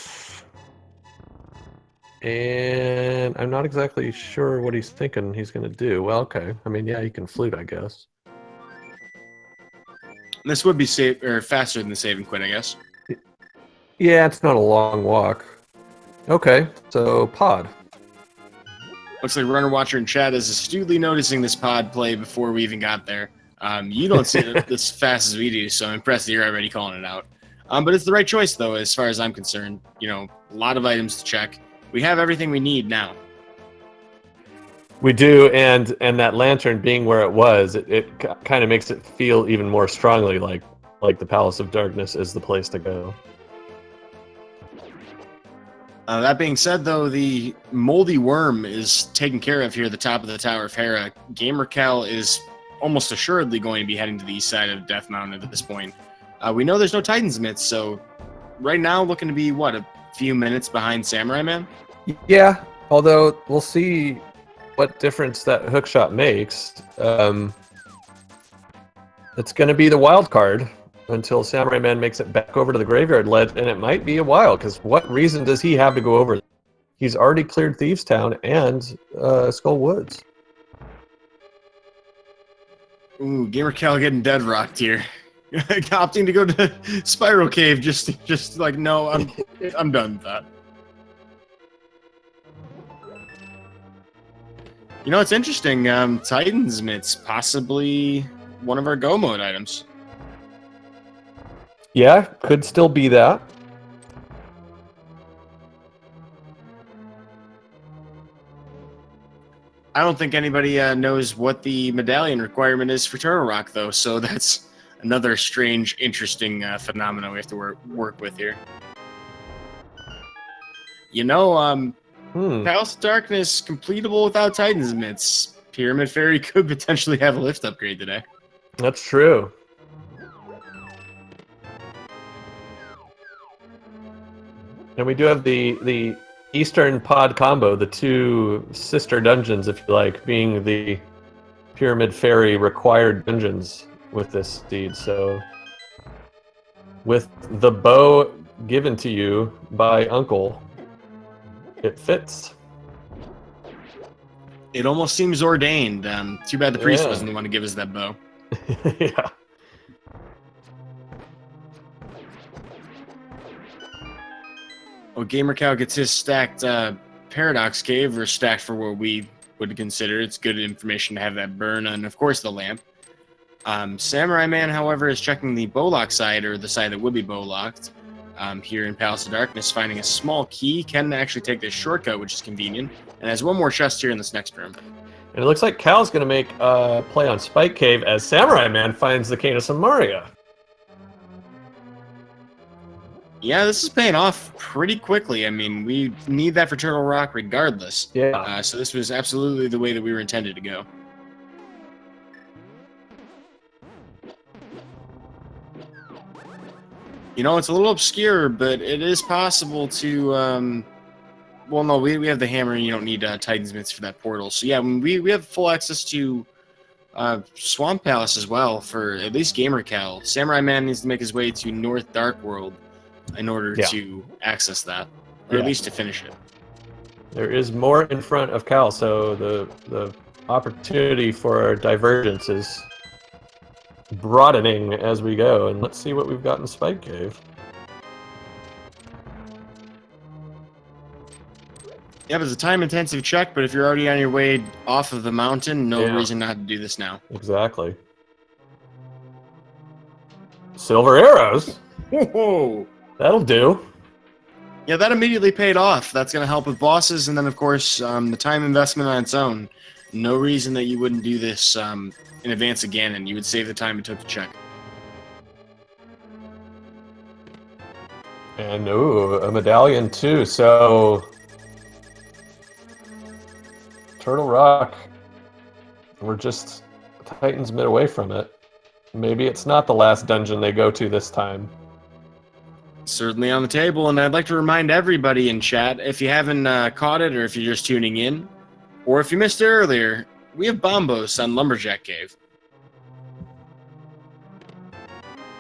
And I'm not exactly sure what he's thinking he's going to do. Well, okay. I mean, yeah, he can flute, I guess. This would be safe or faster than the save and quit, I guess. Yeah, it's not a long walk. Okay, so pod. Looks like Runner Watcher in chat is astutely noticing this pod play before we even got there. You don't see it as fast as we do, so I'm impressed that you're already calling it out. But it's the right choice, though, as far as I'm concerned. You know, a lot of items to check. We have everything we need now. We do, and that lantern being where it was, it kind of makes it feel even more strongly like the Palace of Darkness is the place to go. That being said, though, the moldy worm is taken care of here at the top of the Tower of Hera. Gamercal is almost assuredly going to be heading to the east side of Death Mountain at this point. We know there's no Titan's Myths, so right now looking to be, what, a few minutes behind Samura1man? Yeah, although we'll see what difference that hookshot makes. It's going to be the wild card until Samura1man makes it back over to the graveyard ledge, and it might be a while, because what reason does he have to go over? He's already cleared Thieves Town and Skull Woods. Ooh, Gamercal getting dead rocked here. Opting to go to Spiral Cave, just like, no, I'm done with that. You know, it's interesting. Titan's Myths, possibly one of our Go mode items. Yeah, could still be that. I don't think anybody knows what the medallion requirement is for Turtle Rock, though, so that's another strange, interesting phenomenon we have to work with here. You know, Palace of Darkness completable without Titan's Myths. Pyramid Fairy could potentially have a lift upgrade today. That's true. And we do have the Eastern pod combo, the two sister dungeons, if you like, being the Pyramid Fairy required dungeons with this steed. So with the bow given to you by Uncle, it fits. It almost seems ordained. Too bad the priest wasn't the one to give us that bow. Yeah. Oh, Gamercal gets his stacked Paradox Cave, or stacked for what we would consider. It's good information to have that burn, and of course the lamp. Samura1man, however, is checking the bowlock side, or the side that would be bowlocked. Here in Palace of Darkness, finding a small key, can actually take this shortcut, which is convenient, and has one more chest here in this next room. And it looks like Cal's going to make a play on Spike Cave as Samura1man finds the Cane of Samaria. Yeah, this is paying off pretty quickly. I mean, we need that for Turtle Rock regardless. Yeah. So this was absolutely the way that we were intended to go. You know, it's a little obscure, but it is possible to... well, no, we have the hammer, and you don't need Titan's Myths for that portal. So yeah, we have full access to Swamp Palace as well for at least Gamercal. Samura1man needs to make his way to North Dark World in order to access that, or at least to finish it. There is more in front of Cal, so the opportunity for divergence is broadening as we go, and let's see what we've got in Spike Cave. Yeah, it's a time-intensive check, but if you're already on your way off of the mountain, no reason not to do this now. Exactly. Silver arrows? Whoa! That'll do. Yeah, that immediately paid off. That's going to help with bosses, and then, of course, the time investment on its own. No reason that you wouldn't do this in advance again, and you would save the time it took to check. And, ooh, a medallion, too, so... Turtle Rock. We're just Titan's Myth away from it. Maybe it's not the last dungeon they go to this time. Certainly on the table, and I'd like to remind everybody in chat, if you haven't caught it, or if you're just tuning in, or if you missed it earlier, we have Bombos on Lumberjack Cave.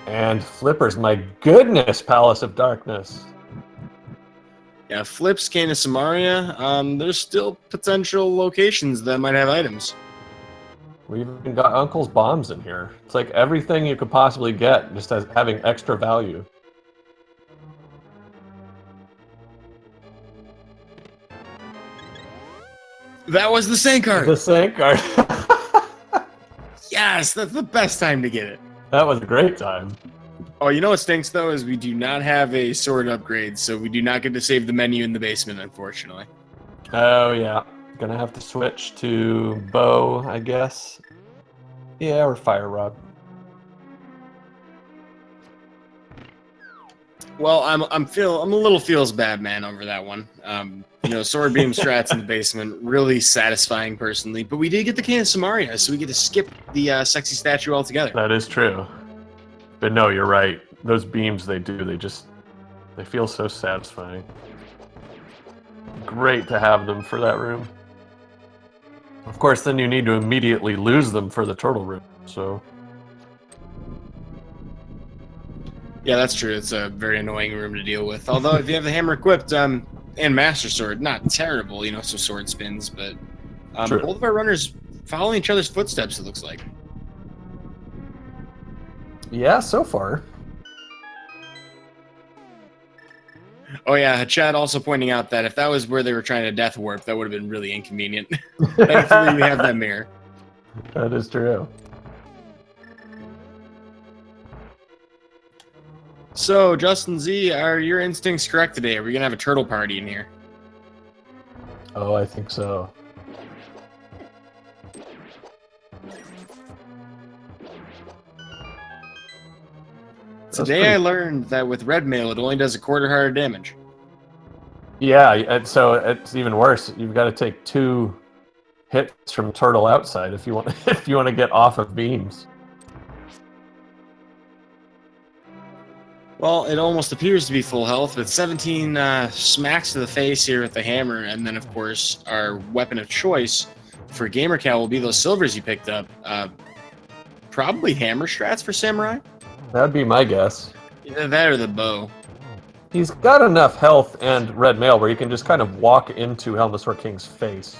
And Flippers, my goodness, Palace of Darkness. Yeah, Flips, Cane of Samaria, there's still potential locations that might have items. We even got Uncle's bombs in here. It's like everything you could possibly get, just as having extra value. That was the sand card. The sand card. Yes, that's the best time to get it. That was a great time. Oh, you know what stinks though is we do not have a sword upgrade, so we do not get to save the menu in the basement, unfortunately. Oh yeah, gonna have to switch to bow, I guess. Yeah, or fire rod. Well, I'm a little feels bad man over that one. You know, sword beam strats in the basement, really satisfying personally. But we did get the can of Samaria, so we get to skip the sexy statue altogether. That is true. But no, you're right. Those beams they feel so satisfying. Great to have them for that room. Of course, then you need to immediately lose them for the turtle room, so... Yeah, that's true. It's a very annoying room to deal with. Although, if you have the hammer equipped and master sword, not terrible, you know, some sword spins, but both of our runners following each other's footsteps, it looks like. Yeah, so far. Oh yeah, Chad also pointing out that if that was where they were trying to death warp, that would have been really inconvenient. Thankfully, we have that mirror. That is true. So, Justin Z, are your instincts correct today? Are we gonna have a turtle party in here? Oh, I think so. Today I learned that with red mail, it only does 1/4 heart of damage. Yeah, and so it's even worse. You've got to take 2 hits from turtle outside if you want if you want to get off of beams. Well, it almost appears to be full health, with 17 smacks to the face here with the hammer, and then, of course, our weapon of choice for gamercal will be those silvers you picked up. Probably hammer strats for Samurai? That'd be my guess. Either that or the bow. He's got enough health and red mail where you can just kind of walk into Helmasaur King's face,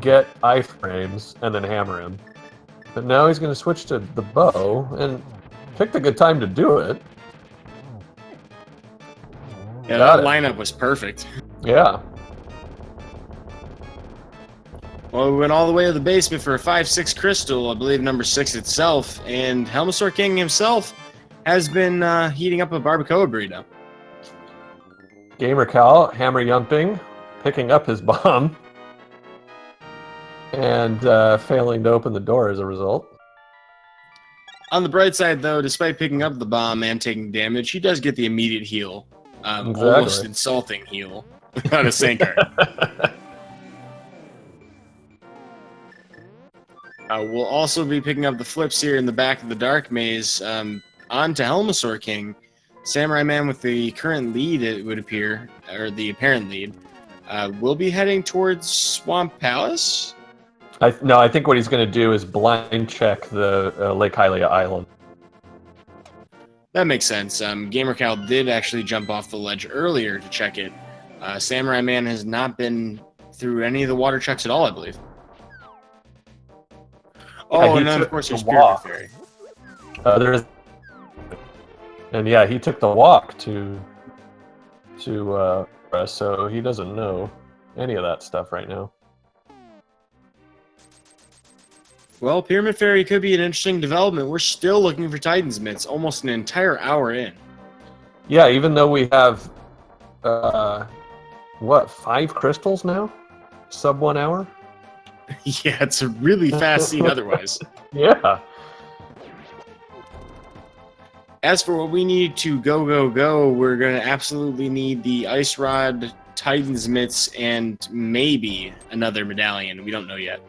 get iframes, and then hammer him. But now he's going to switch to the bow, and picked a good time to do it. Yeah, that lineup was perfect. Yeah. Well, we went all the way to the basement for a 5/6 crystal, I believe number 6 itself, and Helmasaur King himself has been heating up a barbacoa burrito. Gamercal, hammer yumping, picking up his bomb, and failing to open the door as a result. On the bright side, though, despite picking up the bomb and taking damage, he does get the immediate heal. Exactly. Almost insulting heal on a sinker. We'll also be picking up the flips here in the back of the Dark Maze onto Helmasaur King. Samura1man with the current lead, it would appear, or the apparent lead, will be heading towards Swamp Palace. No, I think what he's going to do is blind check the Lake Hylia Island. That makes sense. Gamercal did actually jump off the ledge earlier to check it. Samura1man has not been through any of the water checks at all, I believe. Oh, and then of course there's Pyramid Fairy. And yeah, he took the walk to so he doesn't know any of that stuff right now. Well, Pyramid Fairy could be an interesting development. We're still looking for Titan's Mitts, almost an entire hour in. Yeah, even though we have, 5 crystals now? Sub 1 hour? Yeah, it's a really fast scene otherwise. Yeah. As for what we need to go, we're going to absolutely need the Ice Rod, Titan's Mitts, and maybe another medallion. We don't know yet.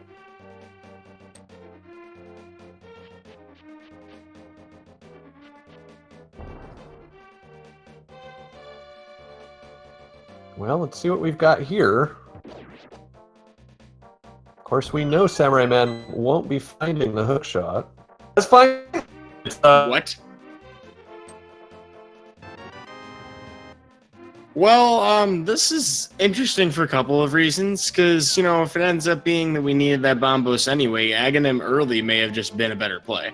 Well, let's see what we've got here. Of course, we know Samura1man won't be finding the hook shot. That's fine. What? Well, this is interesting for a couple of reasons, because, you know, if it ends up being that we needed that Bombos anyway, agging him early may have just been a better play.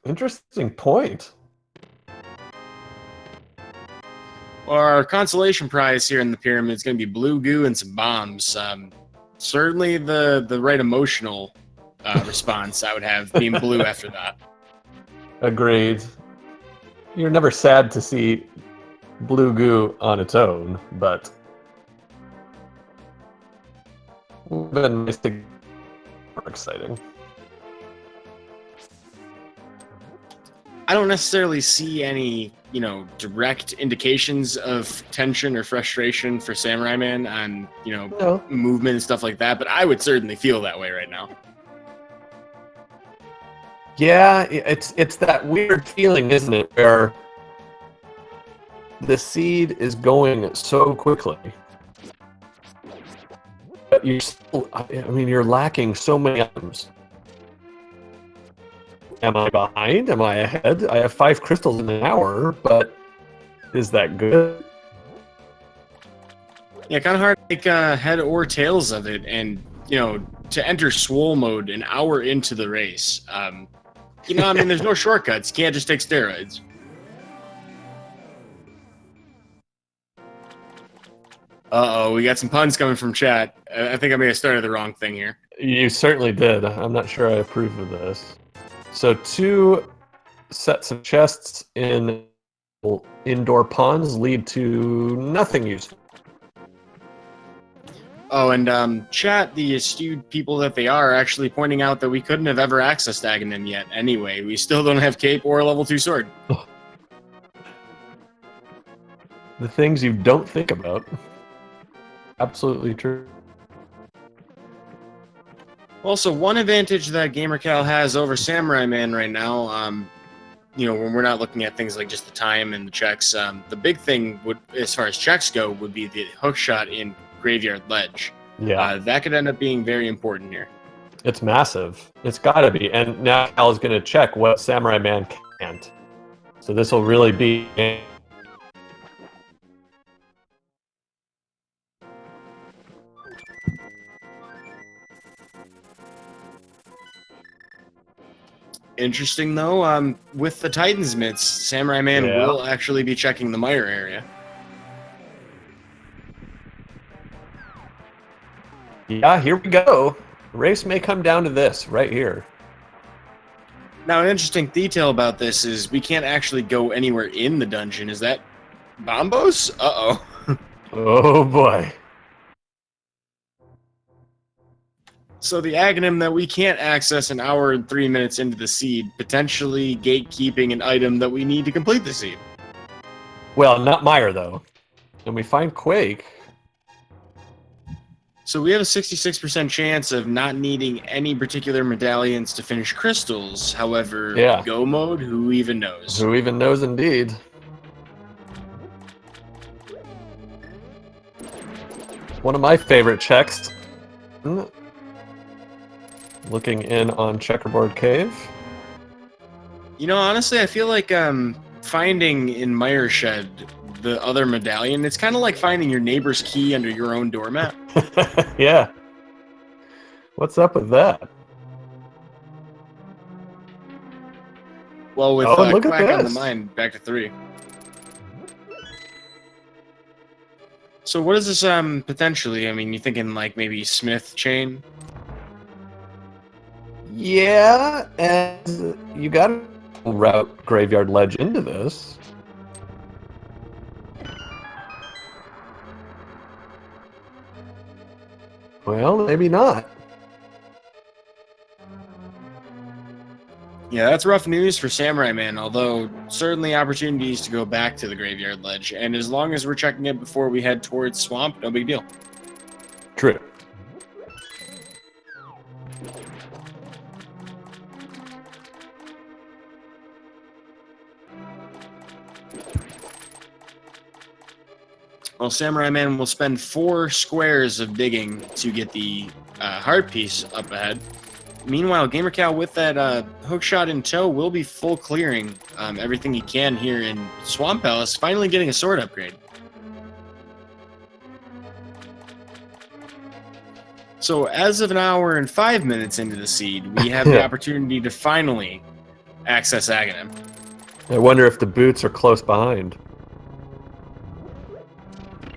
Interesting point. Our consolation prize here in the pyramid is going to be blue goo and some bombs. Certainly the right emotional response I would have being blue after that. Agreed. You're never sad to see blue goo on its own, but it would have been nice to get more exciting. I don't necessarily see any, you know, direct indications of tension or frustration for Samura1man on, you know, No. movement and stuff like that, but I would certainly feel that way right now. Yeah, it's that weird feeling, isn't it, where the seed is going so quickly, but you're still, I mean, you're lacking so many items. Am I behind? Am I ahead? I have 5 crystals in an hour, but is that good? Yeah, kind of hard to make head or tails of it, and, you know, to enter swole mode an hour into the race. You know, I mean, there's no shortcuts. You can't just take steroids. Uh-oh, we got some puns coming from chat. I think I may have started the wrong thing here. You certainly did. I'm not sure I approve of this. So 2 sets of chests in indoor ponds lead to nothing useful. Oh, and chat, the astute people that they are actually pointing out that we couldn't have ever accessed Aghanim yet anyway. We still don't have cape or a level 2 sword. The things you don't think about. Absolutely true. Also, one advantage that gamercal has over Samura1man right now, you know, when we're not looking at things like just the time and the checks, the big thing would, as far as checks go, would be the hook shot in Graveyard Ledge. Yeah, that could end up being very important here. it's massive. It's got to be. And now Cal is going to check what Samura1man can't. So this will really be. Interesting, though, with the Titan's mitts, Samura1man will actually be checking the mire area. Yeah, here we go. Race may come down to this right here. Now, an interesting detail about this is we can't actually go anywhere in the dungeon. Is that Bombos? Uh-oh. Oh boy. So the Aghanim that we can't access an hour and 3 minutes into the seed, potentially gatekeeping an item that we need to complete the seed. Well, not Mire, though. And we find Quake. So we have a 66% chance of not needing any particular medallions to finish crystals. However, go mode, who even knows? Who even knows, indeed. One of my favorite checks. Looking in on Checkerboard Cave. You know, honestly, I feel like finding in Mire Shed the other medallion, it's kind of like finding your neighbor's key under your own doormat. Yeah. What's up with that? Well, with look Quack at on the this. mind, back to 3. So what is this potentially? I mean, you thinking like maybe Smith chain? Yeah, and you got to route Graveyard Ledge into this. Well, maybe not. Yeah, that's rough news for Samura1man, although certainly opportunities to go back to the Graveyard Ledge, and as long as we're checking it before we head towards Swamp, no big deal. True. Well, Samura1man will spend 4 squares of digging to get the heart piece up ahead. Meanwhile, gamercal with that hook shot in tow will be full clearing everything he can here in Swamp Palace, finally getting a sword upgrade. So as of an hour and 5 minutes into the seed, we have the opportunity to finally access Aghanim. I wonder if the boots are close behind.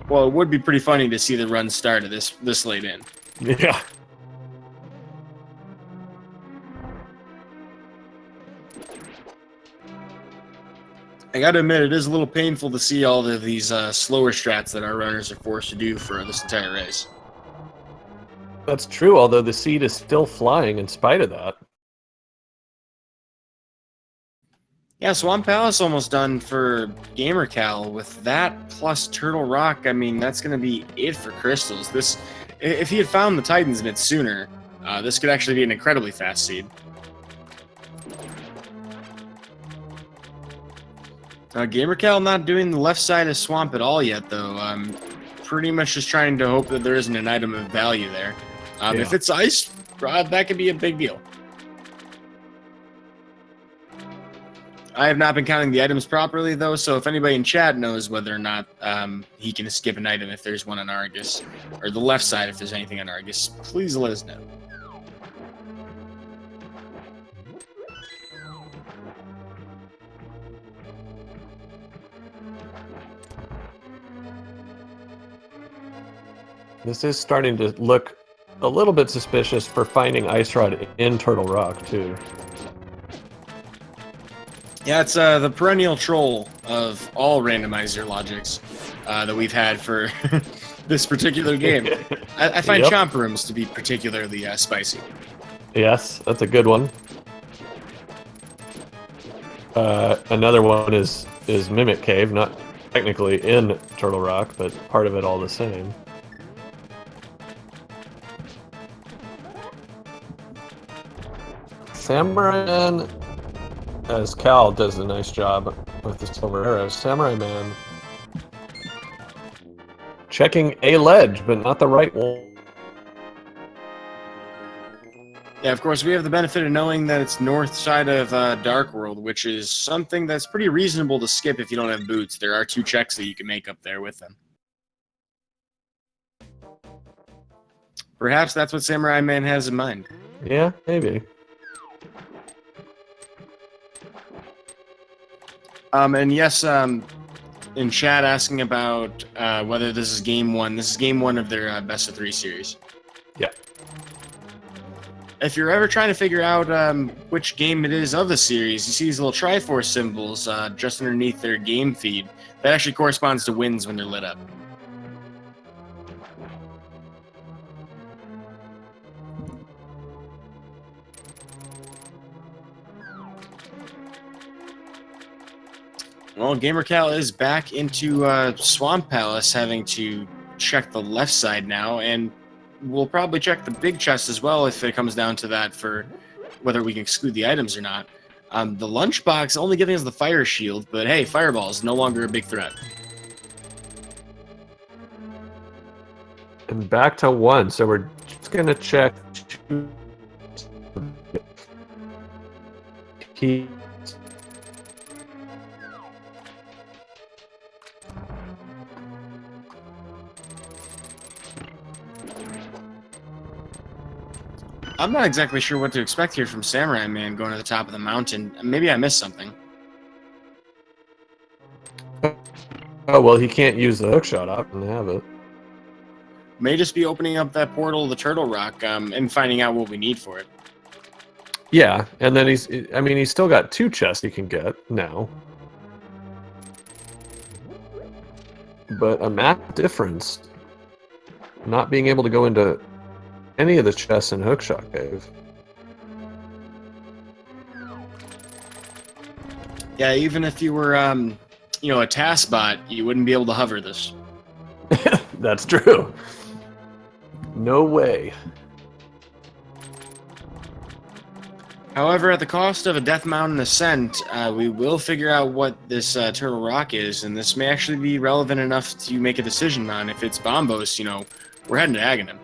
Well, it would be pretty funny to see the run started this late in. Yeah. I gotta admit, it is a little painful to see all of these slower strats that our runners are forced to do for this entire race. That's true, although the seed is still flying in spite of that. Yeah, Swamp Palace almost done for gamercal. With that plus Turtle Rock, I mean, that's going to be it for crystals. If he had found the Titans Mitt sooner, this could actually be an incredibly fast seed. Gamercal not doing the left side of Swamp at all yet, though. Pretty much just trying to hope that there isn't an item of value there. If it's Ice Rod, that could be a big deal. I have not been counting the items properly, though, so if anybody in chat knows whether or not he can skip an item if there's one on Argus, or the left side if there's anything on Argus, please let us know. This is starting to look a little bit suspicious for finding Ice Rod in Turtle Rock, too. Yeah, it's the perennial troll of all randomizer logics that we've had for this particular game. I find chomp rooms to be particularly spicy. Yes, that's a good one. Another one is Mimic Cave, not technically in Turtle Rock, but part of it all the same. Samura1man, as Cal does a nice job with the silver arrows. Samura1man checking a ledge, but not the right one. Yeah, of course, we have the benefit of knowing that it's north side of Dark World, which is something that's pretty reasonable to skip if you don't have boots. There are 2 checks that you can make up there with them. Perhaps that's what Samura1man has in mind. Yeah, maybe. And yes, in chat asking about whether this is game 1. This is game 1 of their best of 3 series. Yeah. If you're ever trying to figure out which game it is of the series, you see these little Triforce symbols just underneath their game feed. That actually corresponds to wins when they're lit up. Well, gamercal is back into Swamp Palace, having to check the left side now, and we'll probably check the big chest as well if it comes down to that for whether we can exclude the items or not. The lunchbox only giving us the fire shield, but hey, fireball is no longer a big threat. And back to 1, so we're just going to check 2. I'm not exactly sure what to expect here from Samura1man going to the top of the mountain. Maybe I missed something. Oh, well, he can't use the hookshot. I don't have it. May just be opening up that portal to the Turtle Rock and finding out what we need for it. Yeah, and then he's still got 2 chests he can get now. But a map difference. Not being able to go into any of the chests in Hookshot Cave. Yeah, even if you were, a task bot, you wouldn't be able to hover this. That's true. No way. However, at the cost of a Death Mountain ascent, we will figure out what this Turtle Rock is, and this may actually be relevant enough to make a decision on. If it's Bombos, we're heading to Aghanim.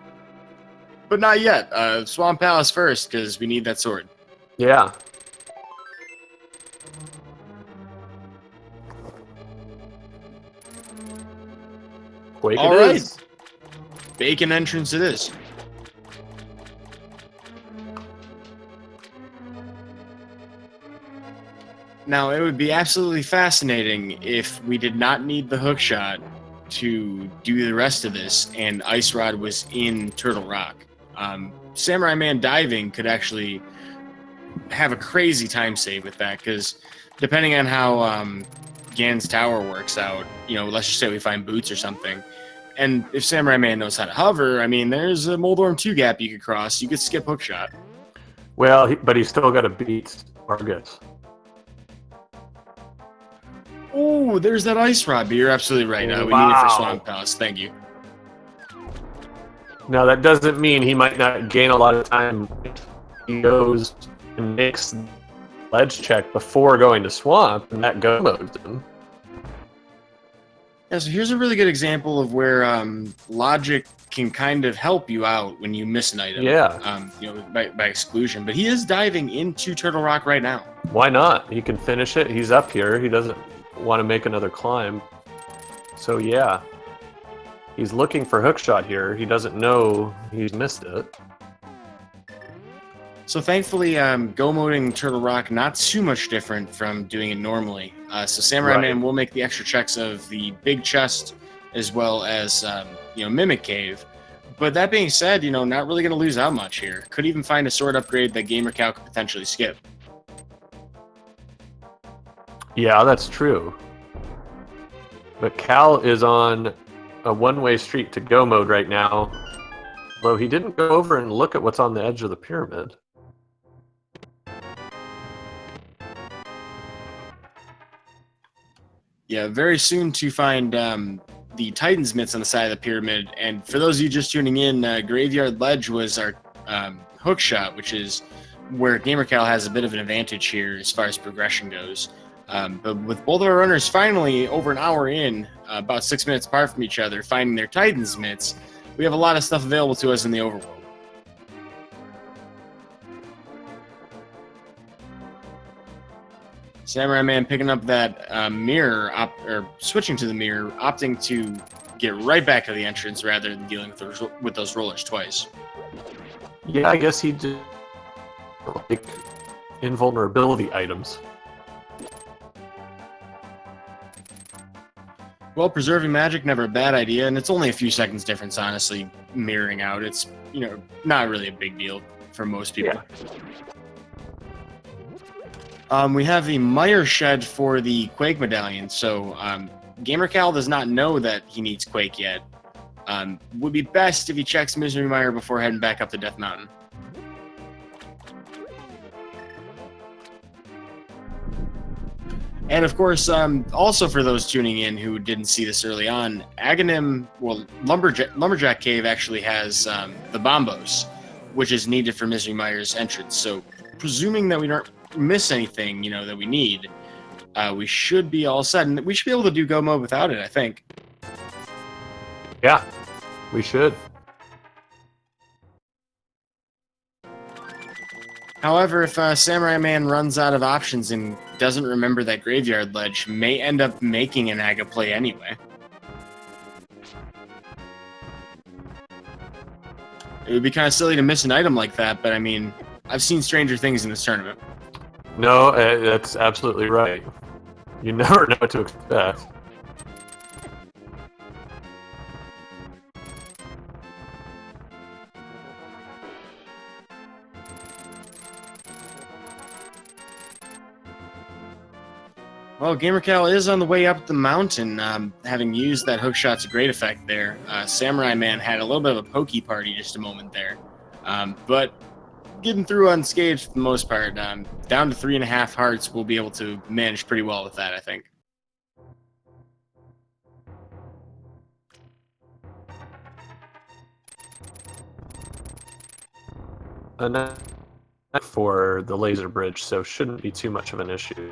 But not yet. Swamp Palace first, because we need that sword. Yeah. Quake All it right. is. Bacon entrance it is. Now, it would be absolutely fascinating if we did not need the hook shot to do the rest of this, and Ice Rod was in Turtle Rock. Samura1man diving could actually have a crazy time save with that, because depending on how Gan's tower works out, let's just say we find boots or something, and if Samura1man knows how to hover, I mean, there's a Moldorm 2 gap you could cross. You could skip hookshot. Well, but he's still got to beat Argus. Oh, there's that Ice Rod, but you're absolutely right. We need it for Swamp Palace. Thank you. Now, that doesn't mean he might not gain a lot of time if he goes and makes ledge check before going to Swamp, and that go modes him. Yeah, so here's a really good example of where logic can kind of help you out when you miss an item. Yeah. By exclusion. But he is diving into Turtle Rock right now. Why not? He can finish it. He's up here. He doesn't want to make another climb. So yeah. He's looking for hookshot here. He doesn't know he's missed it. So thankfully, go moding Turtle Rock not too much different from doing it normally. So Samura1man will make the extra checks of the big chest as well as Mimic Cave. But that being said, not really going to lose out much here. Could even find a sword upgrade that gamercal could potentially skip. Yeah, that's true. But Cal is on a one-way street to go mode right now. Though he didn't go over and look at what's on the edge of the pyramid. Yeah, very soon to find the Titan's Mitts on the side of the pyramid. And for those of you just tuning in, Graveyard Ledge was our hook shot, which is where gamercal has a bit of an advantage here as far as progression goes. But with both of our runners finally over an hour in, about 6 minutes apart from each other, finding their Titan's Mitts, we have a lot of stuff available to us in the overworld. Samura1man picking up that mirror, or switching to the mirror, opting to get right back to the entrance rather than dealing with those rollers twice. Yeah, I guess he did like invulnerability items. Well, preserving magic, never a bad idea, and it's only a few seconds difference, honestly, mirroring out. It's, not really a big deal for most people. Yeah. We have the Mire Shed for the Quake Medallion, so gamercal does not know that he needs Quake yet. Would be best if he checks Misery Mire before heading back up to Death Mountain. And of course, also for those tuning in who didn't see this early on, Lumberjack Cave actually has the Bombos, which is needed for Misery Mire's entrance. So, presuming that we don't miss anything, that we need, we should be all set, and we should be able to do go mode without it, I think. Yeah, we should. However, if Samura1man runs out of options and doesn't remember that Graveyard Ledge, may end up making an Aga play anyway. It would be kind of silly to miss an item like that, but I mean, I've seen stranger things in this tournament. No, that's absolutely right. You never know what to expect. Well, gamercal is on the way up the mountain, having used that hookshot to great effect there. Samura1man had a little bit of a pokey party just a moment there, but getting through unscathed for the most part. Down to 3.5 hearts, we'll be able to manage pretty well with that, I think. Enough for the laser bridge, so shouldn't be too much of an issue.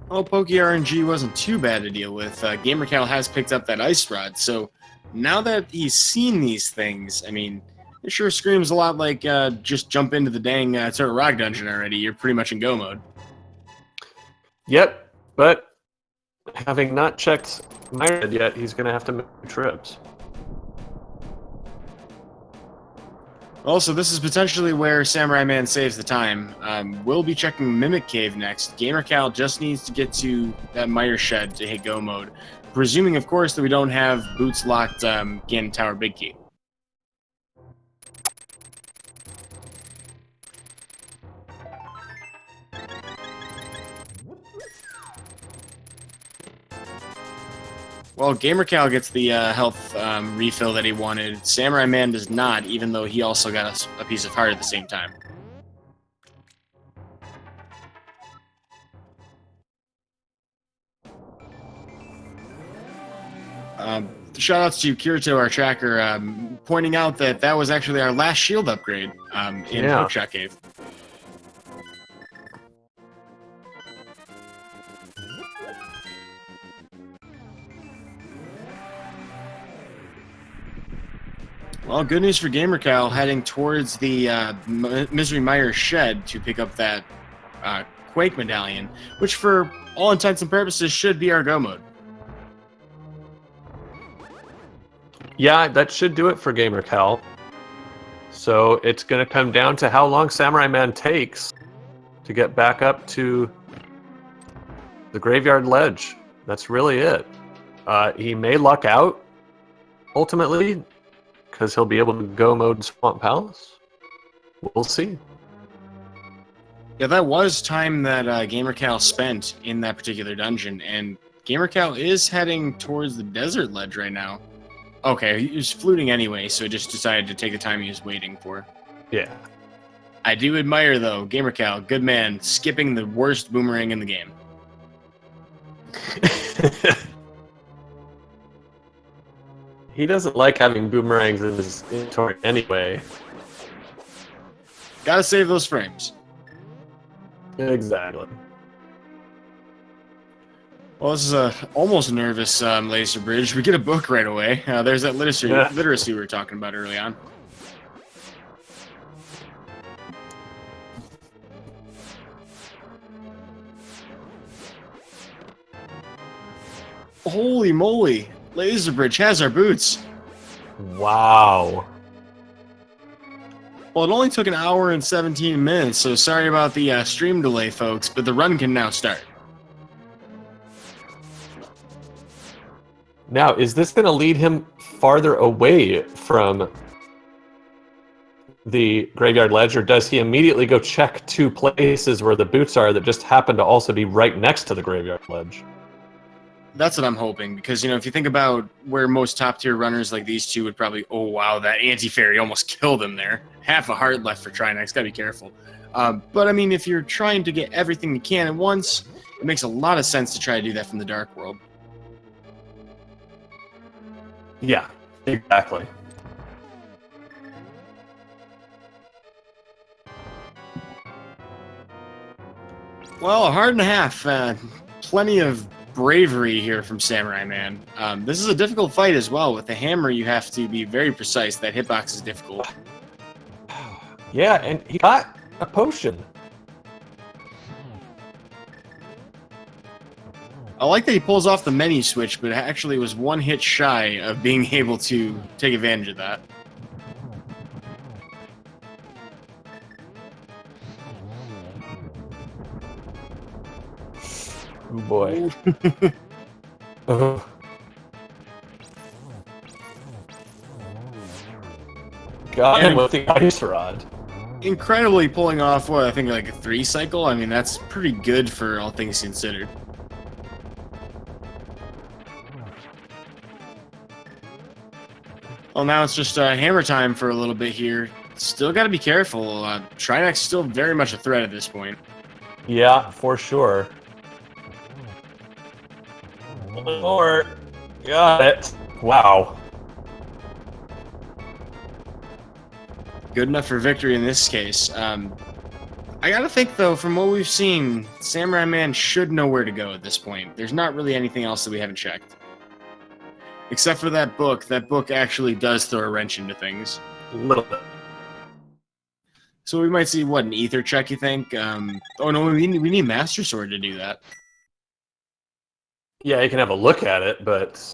Well, Pokey RNG wasn't too bad to deal with. gamercal has picked up that Ice Rod, so now that he's seen these things, I mean, It sure screams a lot like just jump into the dang Turtle Rock dungeon already. You're pretty much in go mode. Yep, but having not checked my red yet, he's going to have to make trips. Also, this is potentially where Samurai1man saves the time. We'll be checking Mimic Cave next. gamercal just needs to get to that Mire Shed to hit go mode. Presuming, of course, that we don't have boots locked Ganon Tower Big Key. Well, gamercal gets the health refill that he wanted. Samurai1man does not, even though he also got a piece of heart at the same time. Shout outs to Kirito, our tracker, pointing out that that was actually our last shield upgrade in Hookshot Cave. Well, good news for gamercal, heading towards the Misery Mire Shed to pick up that Quake Medallion, which for all intents and purposes should be our go mode. Yeah, that should do it for gamercal. So it's going to come down to how long Samurai1man takes to get back up to the Graveyard Ledge. That's really it. He may luck out, ultimately, because he'll be able to go mode Swamp Palace. We'll see. Yeah, that was time that gamercal spent in that particular dungeon, and gamercal is heading towards the Desert Ledge right now. Okay, he was fluting anyway, so he just decided to take the time he was waiting for. Yeah. I do admire, though, gamercal, good man, skipping the worst boomerang in the game. He doesn't like having boomerangs in his inventory anyway. Gotta save those frames. Exactly. Well, this is a almost nervous laser bridge. We get a book right away. There's that literacy we were talking about early on. Holy moly! Laser bridge has our boots. Wow. Well, it only took an hour and 17 minutes, so sorry about the stream delay, folks, but the run can now start. Now, is this going to lead him farther away from the Graveyard Ledge, or does he immediately go check two places where the boots are that just happen to also be right next to the Graveyard Ledge? That's what I'm hoping, because, you know, if you think about where most top-tier runners like these two would probably, oh, wow, that anti-fairy almost killed him there. Half a heart left for Trinex, gotta be careful. But, I mean, if you're trying to get everything you can at once, it makes a lot of sense to try to do that from the Dark World. Yeah, exactly. Well, a heart and a half. Plenty of bravery here from Samurai1man. This is a difficult fight as well. With the hammer, you have to be very precise. That hitbox is difficult. Yeah, and he got a potion. I like that he pulls off the menu switch, but actually was one hit shy of being able to take advantage of that. Oh boy. Got him with the ice rod. Incredibly pulling off, what, I think like a 3 cycle? I mean, that's pretty good for all things considered. Well, now it's just hammer time for a little bit here. Still got to be careful. Trinex still very much a threat at this point. Yeah, for sure. Or got it. Wow. Good enough for victory in this case. I gotta think, though, from what we've seen, Samurai1man should know where to go at this point. There's not really anything else that we haven't checked. Except for that book. That book actually does throw a wrench into things. A little bit. So we might see, what, an ether check, you think? Oh, no, we need Master Sword to do that. Yeah, you can have a look at it, but...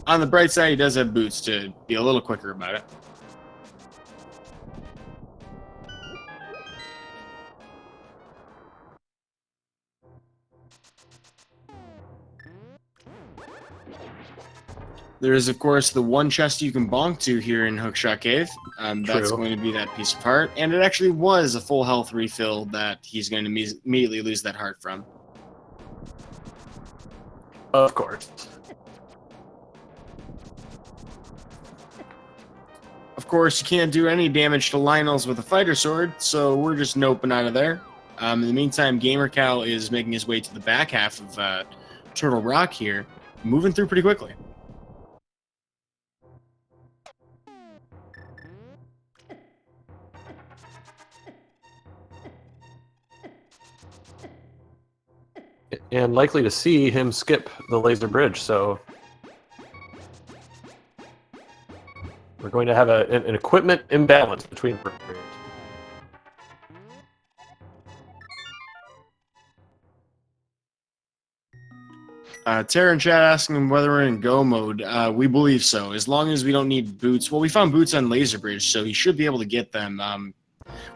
On the bright side, he does have boots to be a little quicker about it. There is, of course, the one chest you can bonk to here in Hookshot Cave. That's True. going to be that piece of heart. And it actually was a full health refill that he's going to immediately lose that heart from. Of course. Of course, you can't do any damage to Lionel's with a fighter sword, so we're just noping out of there. In the meantime, gamercal is making his way to the back half of Turtle Rock here, moving through pretty quickly. And likely to see him skip the laser bridge, so... We're going to have an equipment imbalance between... Tara in chat asking him whether we're in go mode. We believe so, as long as we don't need boots. Well, we found boots on Laser Bridge, so he should be able to get them.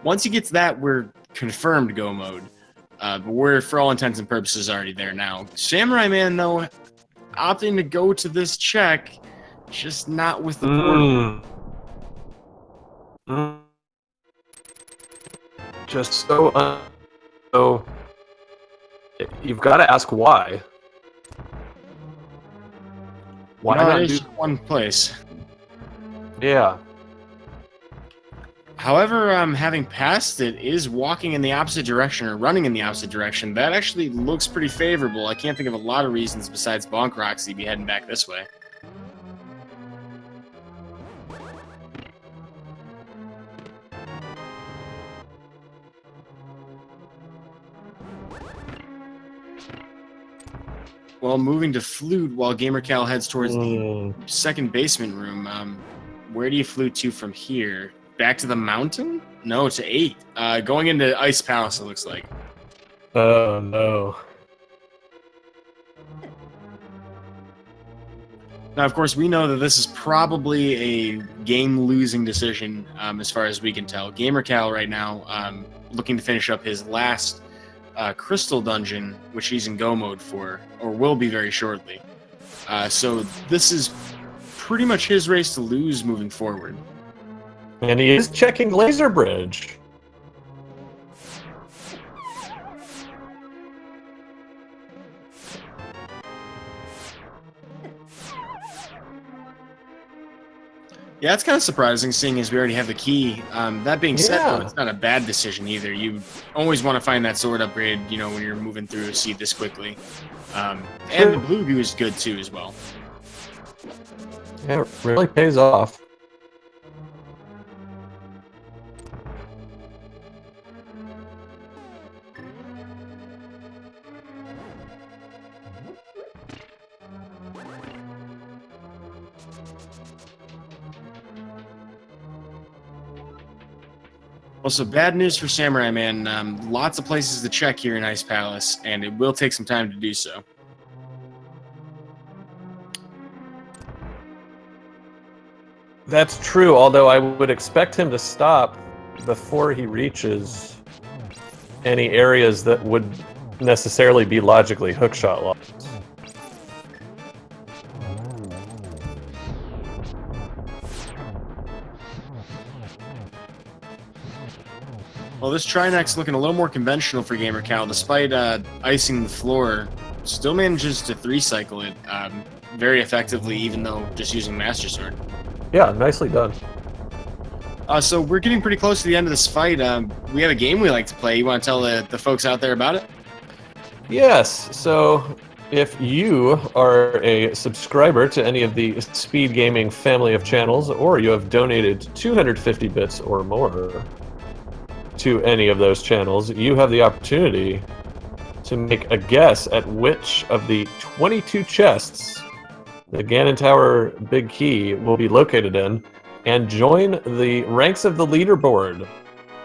Once he gets that, we're confirmed go mode. But we're, for all intents and purposes, already there now. Samurai-man, though, opting to go to this check, just not with the portal. Just so... so... You've got to ask why. Why No, not it is do... one place. Yeah. However, having passed it is walking in the opposite direction or running in the opposite direction. That actually looks pretty favorable. I can't think of a lot of reasons besides Bonk Roxy be heading back this way. Well, moving to Flute while gamercal heads towards the second basement room. Where do you flute to from here? Back to the mountain? No, to 8. Going into Ice Palace, it looks like. Oh, no. Now, of course, we know that this is probably a game-losing decision as far as we can tell. gamercal right now looking to finish up his last crystal dungeon, which he's in go mode for, or will be very shortly. So this is pretty much his race to lose moving forward. And he is checking Laser Bridge. Yeah, it's kind of surprising, seeing as we already have the key. That being said, Yeah. though, it's not a bad decision either. You always want to find that sword upgrade, you know, when you're moving through a seed this quickly. And the blue goo is good, too, as well. Yeah, it really pays off. Also, bad news for Samurai-man. Lots of places to check here in Ice Palace, and it will take some time to do so. That's true, although I would expect him to stop before he reaches any areas that would necessarily be logically hookshot locked. Well, this Trinex looking a little more conventional for gamercal, despite icing the floor. Still manages to 3-cycle it very effectively, even though just using Master Sword. Yeah, nicely done. So we're getting pretty close to the end of this fight. We have a game we like to play. You want to tell the folks out there about it? Yes, so if you are a subscriber to any of the Speed Gaming family of channels, or you have donated 250 bits or more to any of those channels, you have the opportunity to make a guess at which of the 22 chests the Ganon Tower Big Key will be located in, and join the ranks of the leaderboard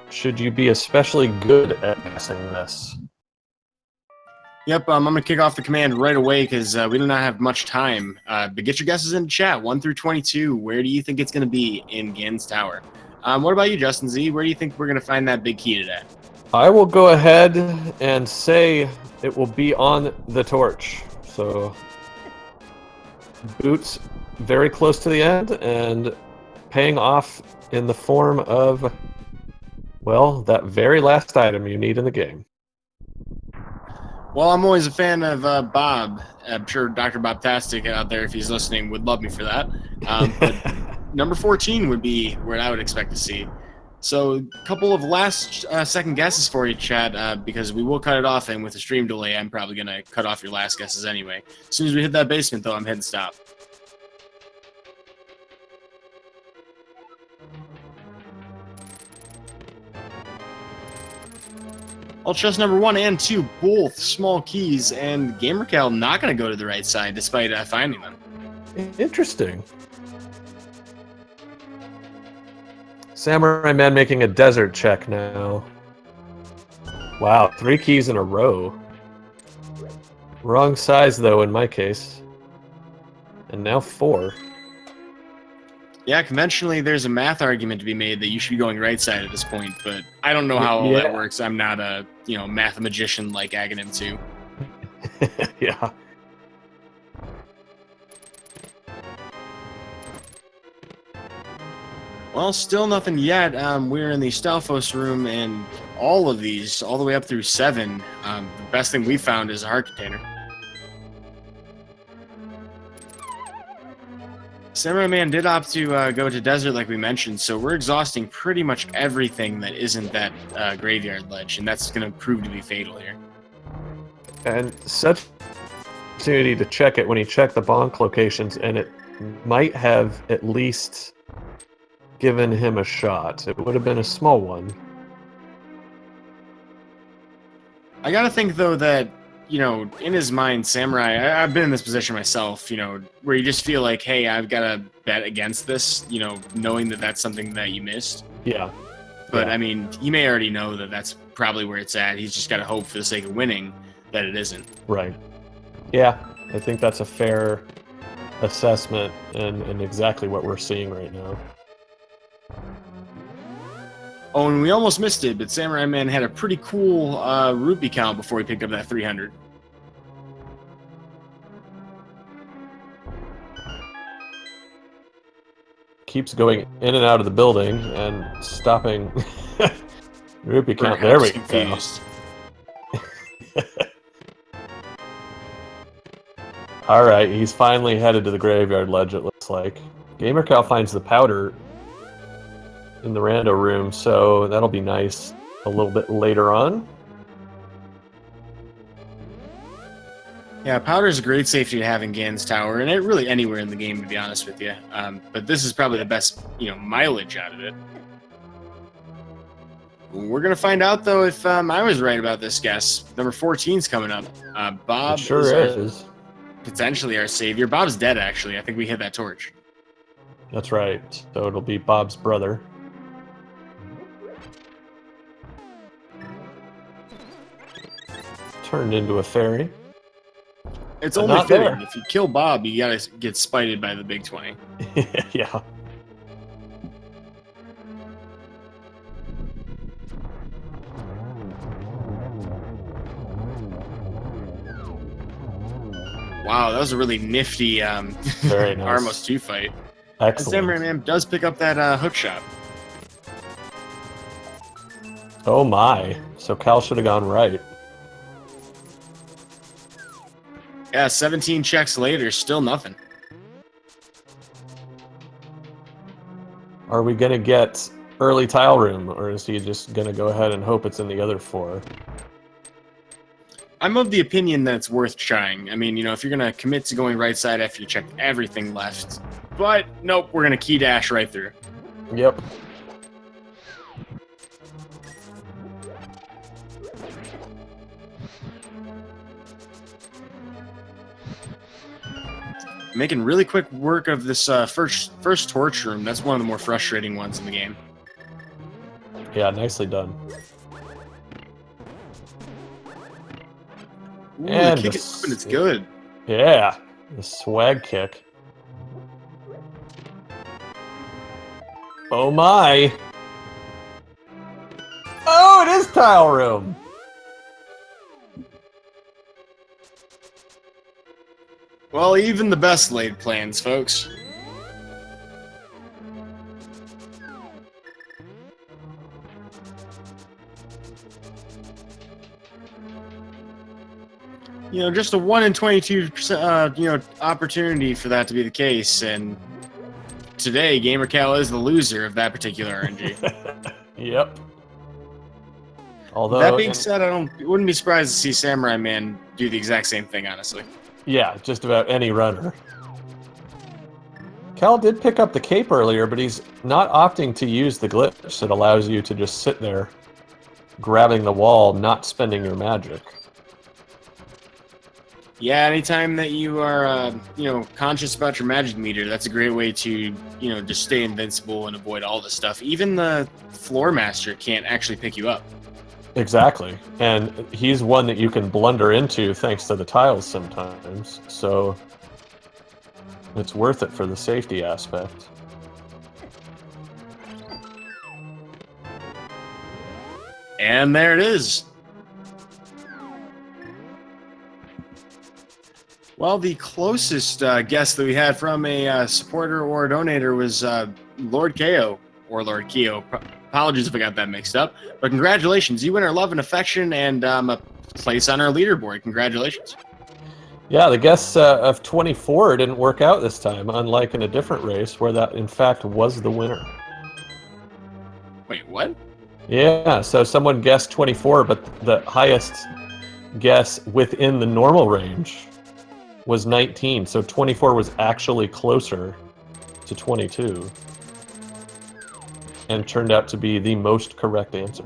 should you be especially good at guessing this. Yep, I'm going to kick off the command right away because we do not have much time. But get your guesses in the chat, 1 through 22. Where do you think it's going to be in Gan's Tower? What about you, Justin Z? Where do you think we're going to find that big key today? I will go ahead and say it will be on the torch. So, boots very close to the end and paying off in the form of, well, that very last item you need in the game. Well, I'm always a fan of Bob. I'm sure Dr. Bobtastic out there, if he's listening, would love me for that. But number 14 would be where I would expect to see. So a couple of last second guesses for you, Chad, because we will cut it off, and with the stream delay, I'm probably going to cut off your last guesses anyway. As soon as we hit that basement, though, I'm hitting stop. Alt chest number 1 and 2, both small keys, and gamercal not going to go to the right side despite finding them. Interesting. Samura1man making a desert check now. Wow, 3 keys in a row. Wrong size, though, in my case. And now 4. Yeah, conventionally, there's a math argument to be made that you should be going right side at this point, but I don't know how all that works. I'm not a, mathematician like Aghanim 2. Yeah. Well, still nothing yet. We're in the Stalfos room, and all of these, all the way up through 7, the best thing we found is a heart container. Samura1man did opt to go to desert like we mentioned, so we're exhausting pretty much everything that isn't that graveyard ledge, and that's going to prove to be fatal here. And such opportunity to check it when he checked the bonk locations, and it might have at least given him a shot. It would have been a small one. I gotta think, though, that in his mind, Samurai, I've been in this position myself, where you just feel like, hey, I've got to bet against this, knowing that that's something that you missed. Yeah. But, I mean, he may already know that that's probably where it's at. He's just got to hope for the sake of winning that it isn't. Right. Yeah, I think that's a fair assessment and exactly what we're seeing right now. Oh, and we almost missed it, but Samura1man had a pretty cool rupee count before he picked up that 300. Keeps going in and out of the building and stopping. Rupee count. There we go. All right, he's finally headed to the graveyard ledge, it looks like. gamercal finds the powder in the rando room, so that'll be nice a little bit later on. Yeah, powder is a great safety to have in Gan's Tower, and it really anywhere in the game, to be honest with you. But this is probably the best, mileage out of it. We're gonna find out, though, if I was right about this guess. Number 14's coming up. Bob it sure is. Potentially our savior. Bob's dead, actually. I think we hit that torch. That's right. So it'll be Bob's brother. Turned into a fairy. It's only fitting. If you kill Bob, you gotta get spited by the big 20. Yeah. Wow, that was a really nifty Very nice. Armos 2 fight. Excellent. Samura1man does pick up that hook shot. Oh my. So Cal should have gone right. Yeah, 17 checks later, still nothing. Are we going to get early tile room, or is he just going to go ahead and hope it's in the other 4? I'm of the opinion that it's worth trying. I mean, if you're going to commit to going right side after you check everything left. But, nope, we're going to key dash right through. Yep. Making really quick work of this first torch room. That's one of the more frustrating ones in the game. Yeah, nicely done. Ooh, And the kick is up and it's good. Yeah, the swag kick. Oh my! Oh, it is tile room! Well, even the best laid plans, folks. You know, just a 1 in 22%, opportunity for that to be the case, and today, gamercal is the loser of that particular RNG. Yep. Although, That being said, wouldn't be surprised to see Samura1man do the exact same thing, honestly. yeah, just about any runner. Cal did pick up the cape earlier, but he's not opting to use the glitch that allows you to just sit there, grabbing the wall, not spending your magic. Yeah, anytime that you are, conscious about your magic meter, that's a great way to, just stay invincible and avoid all this stuff. Even the floor master can't actually pick you up. Exactly, and he's one that you can blunder into thanks to the tiles sometimes, so it's worth it for the safety aspect. And there it is. Well, the closest guess that we had from a supporter or a donator was Lord KO, or Lord Keo. Apologies if I got that mixed up. But congratulations. You win our love and affection and a place on our leaderboard. Congratulations. Yeah, the guess of 24 didn't work out this time, unlike in a different race where that, in fact, was the winner. Wait, what? Yeah, so someone guessed 24, but the highest guess within the normal range was 19, so 24 was actually closer to 22 and turned out to be the most correct answer.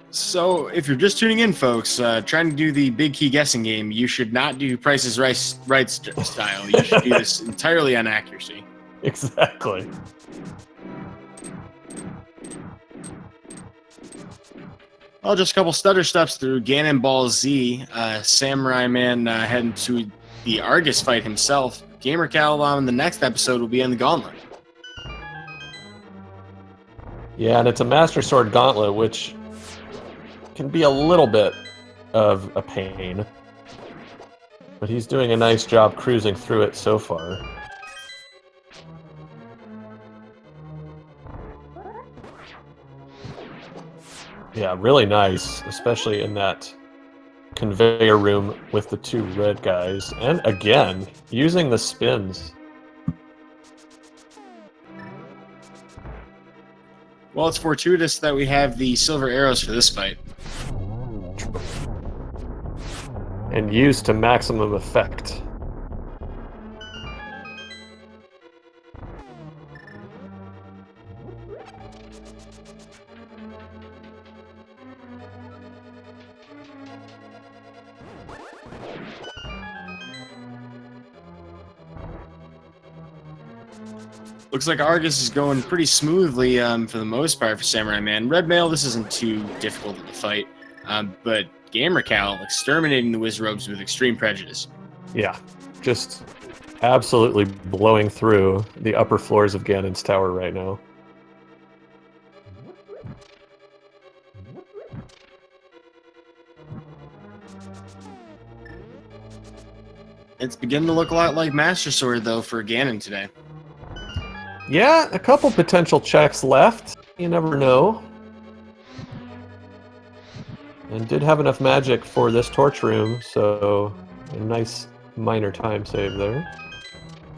So, if you're just tuning in, folks, trying to do the big key guessing game, you should not do Price is Right style. You should do this entirely on accuracy. Exactly. Well, just a couple stutter steps through Ganon Ball Z. Samura1man heading to the Argus fight himself. gamercal in the next episode will be in the Gauntlet. Yeah, and it's a Master Sword Gauntlet, which can be a little bit of a pain. But he's doing a nice job cruising through it so far. Yeah, really nice, especially in that conveyor room with the two red guys. And again, using the spins. Well, it's fortuitous that we have the silver arrows for this fight. And used to maximum effect. Looks like Argus is going pretty smoothly for the most part for Samura1man. Red Mail, this isn't too difficult to fight, but gamercal exterminating the Wizrobes with extreme prejudice. Yeah, just absolutely blowing through the upper floors of Ganon's tower right now. It's beginning to look a lot like Master Sword, though, for Ganon today. Yeah, a couple potential checks left. You never know. And did have enough magic for this torch room, so a nice minor time save there.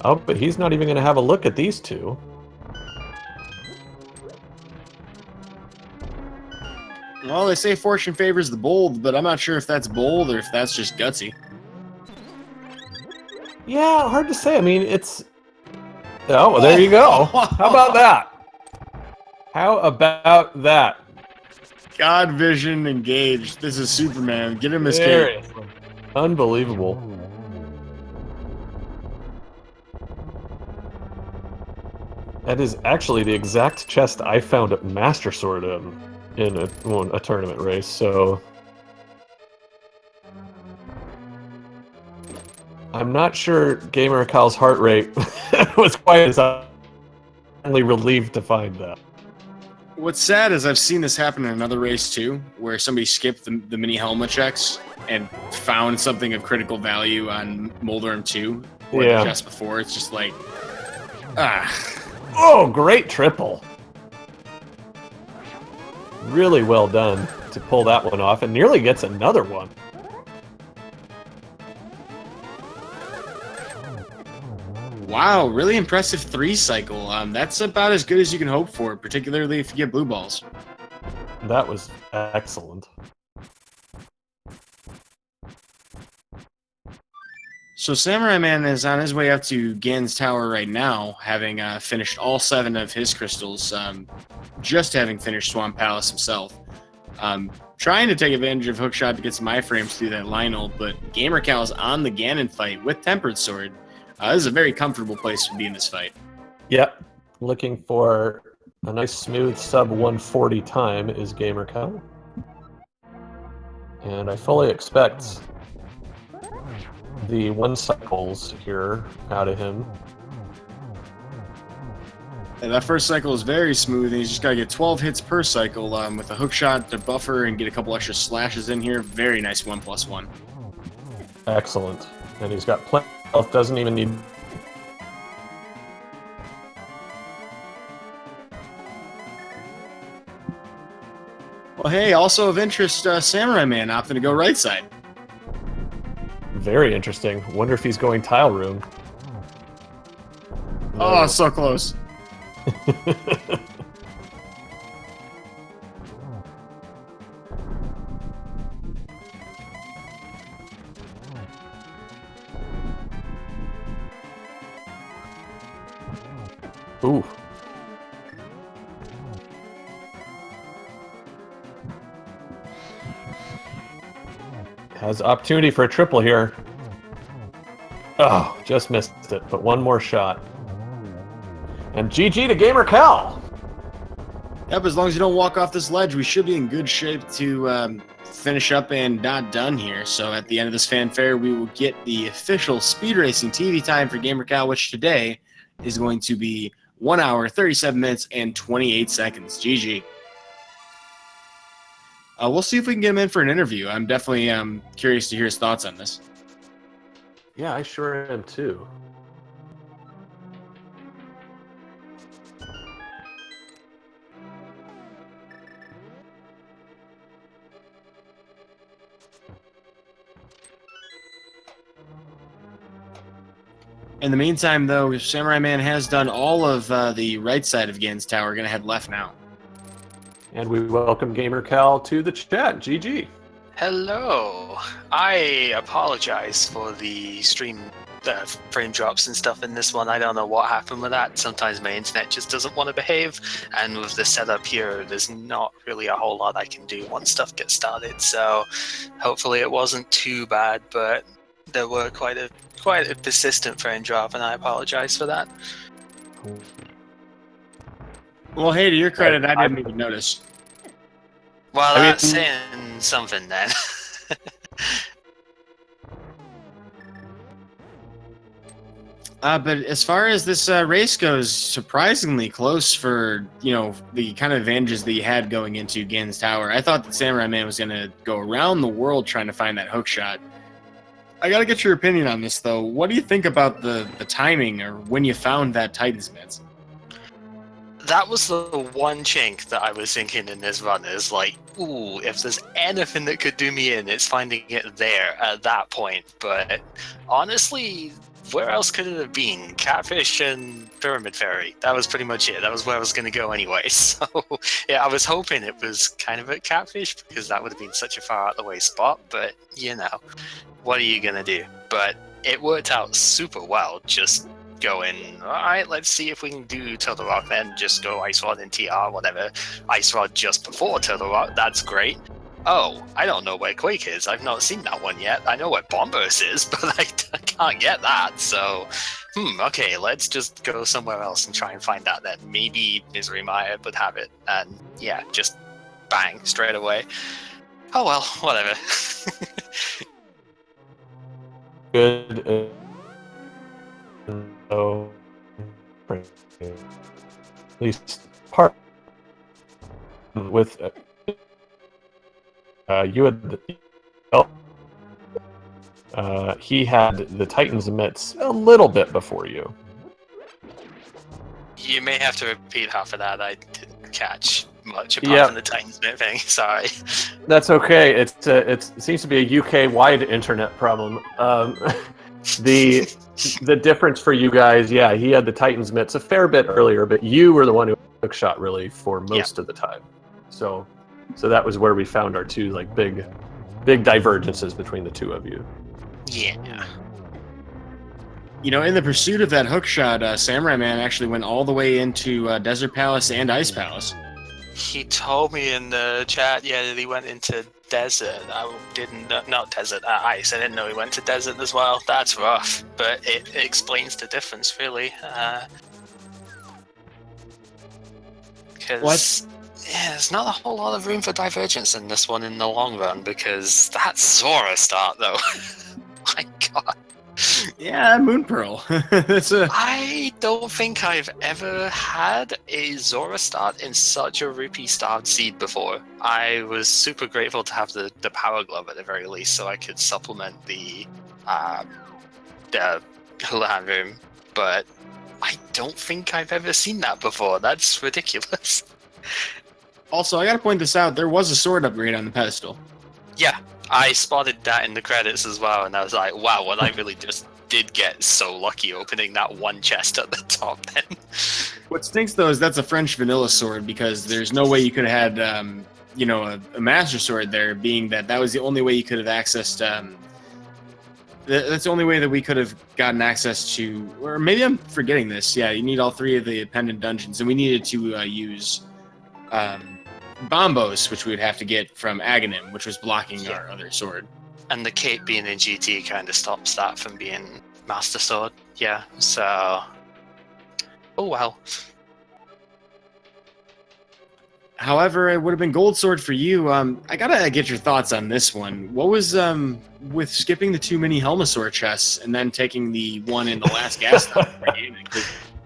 Oh, but he's not even going to have a look at these two. Well, they say fortune favors the bold, but I'm not sure if that's bold or if that's just gutsy. Yeah, hard to say. I mean, it's... Oh, well, there you go. How about that? How about that? God vision engaged. This is Superman. Get him his cape. Unbelievable. That is actually the exact chest I found at Master Sword in a tournament race, so... I'm not sure gamercal's heart rate was quite as relieved to find that. What's sad is I've seen this happen in another race too, where somebody skipped the mini helmet checks and found something of critical value on Moldarm 2 or the chest before. It's just like, Oh, great triple. Really well done to pull that one off, and nearly gets another one. Wow, really impressive 3 cycle. That's about as good as you can hope for, particularly if you get blue balls. That was excellent. So Samura1man is on his way up to Gan's Tower right now, having finished all 7 of his crystals, just having finished Swamp Palace himself. Trying to take advantage of Hookshot to get some iframes through that Lionel, but gamercal is on the Ganon fight with Tempered Sword. This is a very comfortable place to be in this fight. Yep. Looking for a nice smooth sub 140 time is gamercal. And I fully expect the 1 cycles here out of him. And that first cycle is very smooth, and he's just got to get 12 hits per cycle with a hook shot to buffer and get a couple extra slashes in here. Very nice 1+1. Excellent. And he's got plenty of health, doesn't even need... Well, hey, also of interest, Samura1man opting to go right side. Very interesting. Wonder if he's going tile room. No. Oh, so close. Ooh. Has opportunity for a triple here. Oh, just missed it, but one more shot. And GG to gamercal! Yep, as long as you don't walk off this ledge, we should be in good shape to finish up and not done here. So at the end of this fanfare, we will get the official speed racing TV time for gamercal, which today is going to be 1 hour, 37 minutes, and 28 seconds. GG. We'll see if we can get him in for an interview. I'm definitely curious to hear his thoughts on this. Yeah, I sure am too. In the meantime, though, Samura1man has done all of the right side of Gan's Tower. We're going to head left now. And we welcome gamercal to the chat. GG. Hello. I apologize for the stream frame drops and stuff in this one. I don't know what happened with that. Sometimes my internet just doesn't want to behave, and with the setup here, there's not really a whole lot I can do once stuff gets started. So hopefully it wasn't too bad, but there were quite a persistent frame drop, and I apologize for that. Well, hey, to your credit, I didn't even notice. Well, that's saying something then. But as far as this race goes, surprisingly close for, the kind of advantages that you had going into Gan's Tower. I thought that Samura1man was going to go around the world trying to find that hook shot. I got to get your opinion on this, though. What do you think about the timing or when you found that Titan's Mitts? That was the one chink that I was thinking in this run, is like, ooh, if there's anything that could do me in, it's finding it there at that point. But honestly, where else could it have been? Catfish and Pyramid Fairy. That was pretty much it. That was where I was going to go anyway. So yeah, I was hoping it was kind of at Catfish, because that would have been such a far out the way spot. But what are you going to do? But it worked out super well, just going, alright, let's see if we can do Turtle Rock, then just go Ice Rod and TR, whatever. Ice Rod just before Turtle Rock, that's great. oh, I don't know where Quake is. I've not seen that one yet. I know where Bombers is, but I can't get that. So, okay, let's just go somewhere else and try and find that then. Maybe Misery Maya would have it. And yeah, just bang, straight away. Oh well, whatever. Good. So, at least part with you had he had the Titans emits a little bit before you. You may have to repeat half of that. I didn't catch much apart from the Titans bit thing. Sorry. That's okay. It seems to be a UK-wide internet problem. The difference for you guys, yeah, he had the Titans mitts a fair bit earlier, but you were the one who took shot really for most of the time. So that was where we found our two like big divergences between the two of you. Yeah. You know, in the pursuit of that hook shot, Samura1man actually went all the way into Desert Palace and Ice Palace. He told me in the chat, that he went into Desert. I didn't, not Desert, Ice. I didn't know he went to Desert as well. That's rough, but it explains the difference, really. Because, there's not a whole lot of room for divergence in this one in the long run, because that's Zora start, though. My god. Yeah, Moon Pearl. I don't think I've ever had a Zora start in such a rupee-starved seed before. I was super grateful to have the Power Glove at the very least, so I could supplement the Hula Room, but I don't think I've ever seen that before. That's ridiculous. Also, I gotta point this out, there was a sword upgrade on the pedestal. Yeah, I spotted that in the credits as well, and I was like, wow, well, I really just did get so lucky opening that one chest at the top then. What stinks, though, is that's a French vanilla sword, because there's no way you could have had, a Master Sword there, being that was the only way you could have accessed, that's the only way that we could have gotten access to, or maybe I'm forgetting this, yeah, you need all three of the pendant dungeons, and we needed to use Bombos, which we would have to get from Aghanim, which was blocking our other sword. And the cape being in GT kind of stops that from being Master Sword. Yeah, so... Oh, well. However, it would have been Gold Sword for you. I gotta get your thoughts on this one. What was, with skipping the 2 mini Helmasaur chests and then taking the one in the last gas stop for gaming?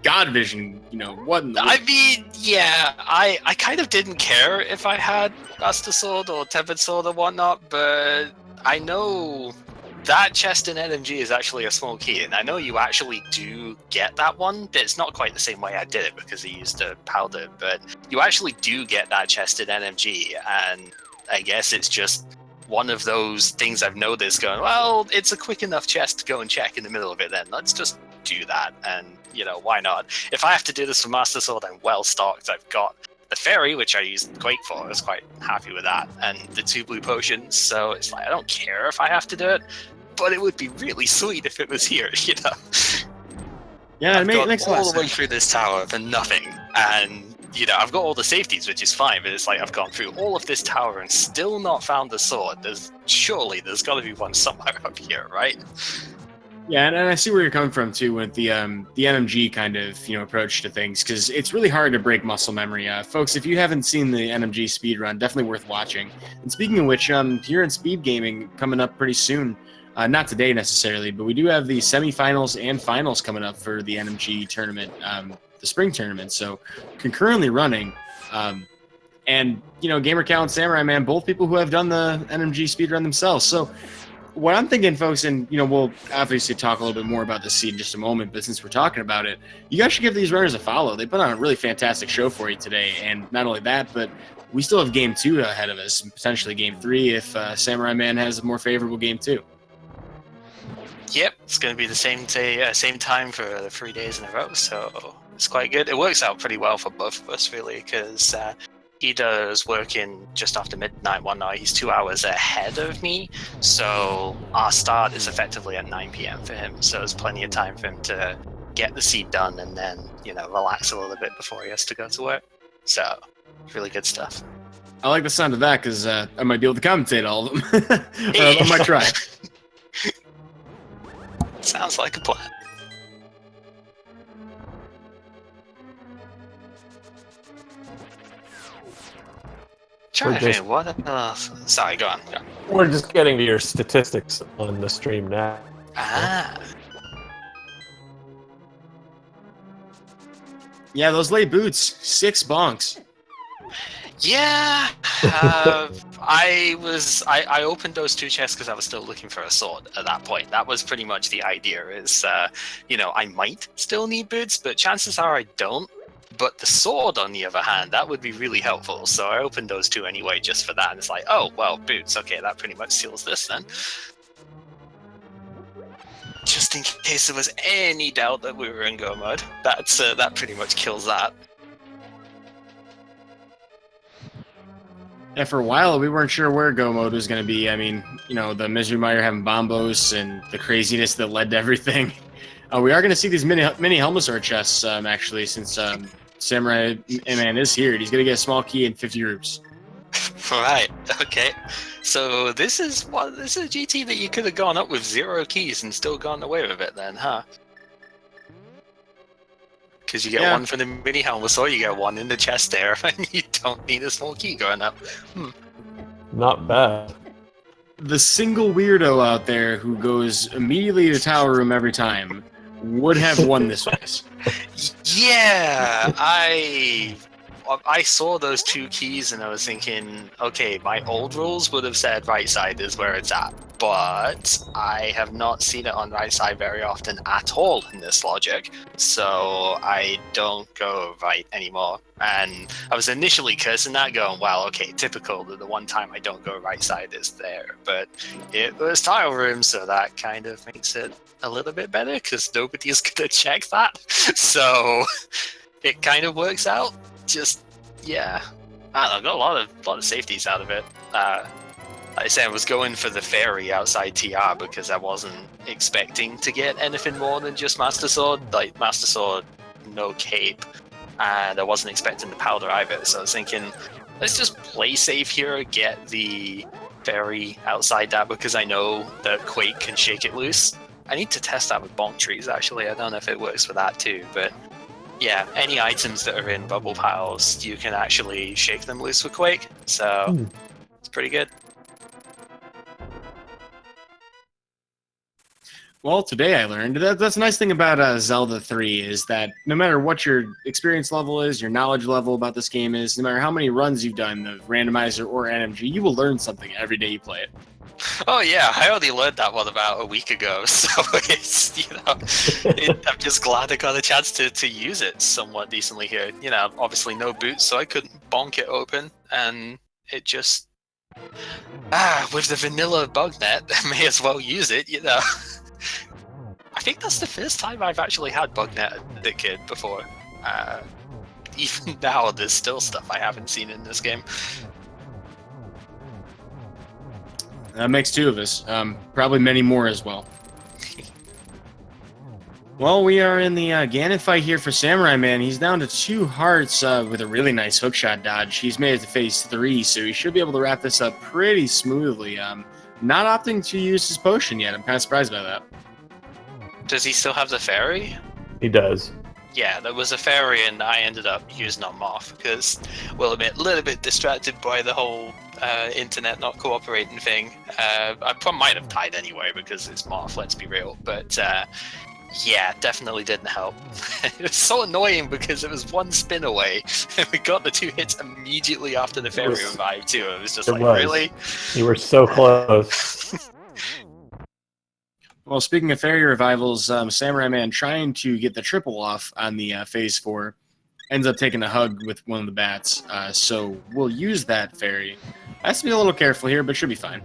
God Vision, what in the... I mean, yeah, I kind of didn't care if I had Master Sword or Tempered Sword or whatnot, but I know that chest in NMG is actually a small key, and I know you actually do get that one. It's not quite the same way I did it because I used a powder, but you actually do get that chest in NMG, and I guess it's just one of those things I've noticed going, well, it's a quick enough chest to go and check in the middle of it then. Let's just do that, and, why not? If I have to do this for Master Sword, I'm well stocked. I've got the Fairy, which I used Quake for. I was quite happy with that, and the 2 blue potions, so it's like, I don't care if I have to do it, but it would be really sweet if it was here, Yeah, I've it makes a lot of all the way sense. through this tower for nothing, and I've got all the safeties, which is fine, but it's like I've gone through all of this tower and still not found the sword. Surely there's got to be one somewhere up here, right? Yeah, and I see where you're coming from too with the NMG kind of approach to things, because it's really hard to break muscle memory. Folks, if you haven't seen the NMG speedrun, definitely worth watching. And speaking of which, here in speed gaming coming up pretty soon. Not today necessarily, but we do have the semifinals and finals coming up for the NMG tournament, the spring tournament. So concurrently running, and gamercal and Samura1man, both people who have done the NMG speedrun themselves. So what I'm thinking, folks, and we'll obviously talk a little bit more about this seed in just a moment, but since we're talking about it, you guys should give these runners a follow. They put on a really fantastic show for you today, and not only that, but we still have Game 2 ahead of us, and potentially Game 3 if Samura1man has a more favorable Game 2. Yep, it's going to be the same day, same time for the 3 days in a row, so it's quite good. It works out pretty well for both of us, really, because he does work in just after midnight one night. He's 2 hours ahead of me, so our start is effectively at 9 p.m. for him, so there's plenty of time for him to get the seed done and then, relax a little bit before he has to go to work. So, really good stuff. I like the sound of that because I might be able to commentate all of them. Or I might try. Sounds like a plan. Trying to think, what else? Sorry, go on. We're just getting to your statistics on the stream now. Ah. Yeah, those late boots, 6 bonks. Yeah, I opened those 2 chests because I was still looking for a sword at that point. That was pretty much the idea. Is I might still need boots, but chances are I don't. But the sword, on the other hand, that would be really helpful. So I opened those 2 anyway, just for that. And it's like, oh well, boots. Okay, that pretty much seals this then. Just in case there was any doubt that we were in go mode, that pretty much kills that. Yeah, for a while we weren't sure where go mode was going to be. I mean, the Misery Mire having bombos and the craziness that led to everything. We are going to see these mini Helmasaur chests, actually, since Samura1man is here. He's going to get a small key and 50 rupees. Right. Okay. So this is a GT that you could have gone up with 0 keys and still gone away with it, then, huh? Because you get one for the mini Helmasaur, you get 1 in the chest there, and you don't need a small key going up. Not bad. The single weirdo out there who goes immediately to Tower Room every time would have won this race. Yeah, I saw those 2 keys and I was thinking, okay, my old rules would have said right side is where it's at, but I have not seen it on right side very often at all in this logic, so I don't go right anymore. And I was initially cursing that, going, well, okay, typical that the one time I don't go right side is there, but it was tile room, so that kind of makes it a little bit better because nobody's gonna check that, so it kind of works out. Just, yeah, I don't know, got a lot of safeties out of it. Like I said, I was going for the fairy outside TR because I wasn't expecting to get anything more than just Master Sword. Like, Master Sword, no cape, and I wasn't expecting the powder either, so I was thinking, let's just play safe here, get the fairy outside that because I know that Quake can shake it loose. I need to test that with bonk trees, actually. I don't know if it works for that too, but yeah, any items that are in bubble piles, you can actually shake them loose with Quake, so it's pretty good. Well, today I learned that's a nice thing about Zelda 3 is that no matter what your experience level is, your knowledge level about this game is, no matter how many runs you've done, the Randomizer or NMG, you will learn something every day you play it. Oh yeah, I already learned that one about a week ago, so it's, I'm just glad I got a chance to use it somewhat decently here. Obviously no boots, so I couldn't bonk it open, and it just... with the vanilla bug net, I may as well use it, I think that's the first time I've actually had bug net as a kid before. Even now, there's still stuff I haven't seen in this game. That makes 2 of us. Probably many more as well. Well, we are in the Ganon fight here for Samura1man. He's down to 2 hearts with a really nice hookshot dodge. He's made it to phase 3, so he should be able to wrap this up pretty smoothly. Not opting to use his potion yet. I'm kind of surprised by that. Does he still have the fairy? He does. Yeah, there was a fairy, and I ended up using on Moth because, well, a little bit distracted by the whole internet not cooperating thing. I probably might have died anyway because it's Moth, let's be real. But yeah, definitely didn't help. It was so annoying because it was 1 spin away, and we got the 2 hits immediately after the fairy revived too. It was just really? You were so close. Well, speaking of fairy revivals, Samura1man trying to get the triple off on the phase 4 ends up taking a hug with one of the bats. So we'll use that fairy. Has to be a little careful here, but should be fine.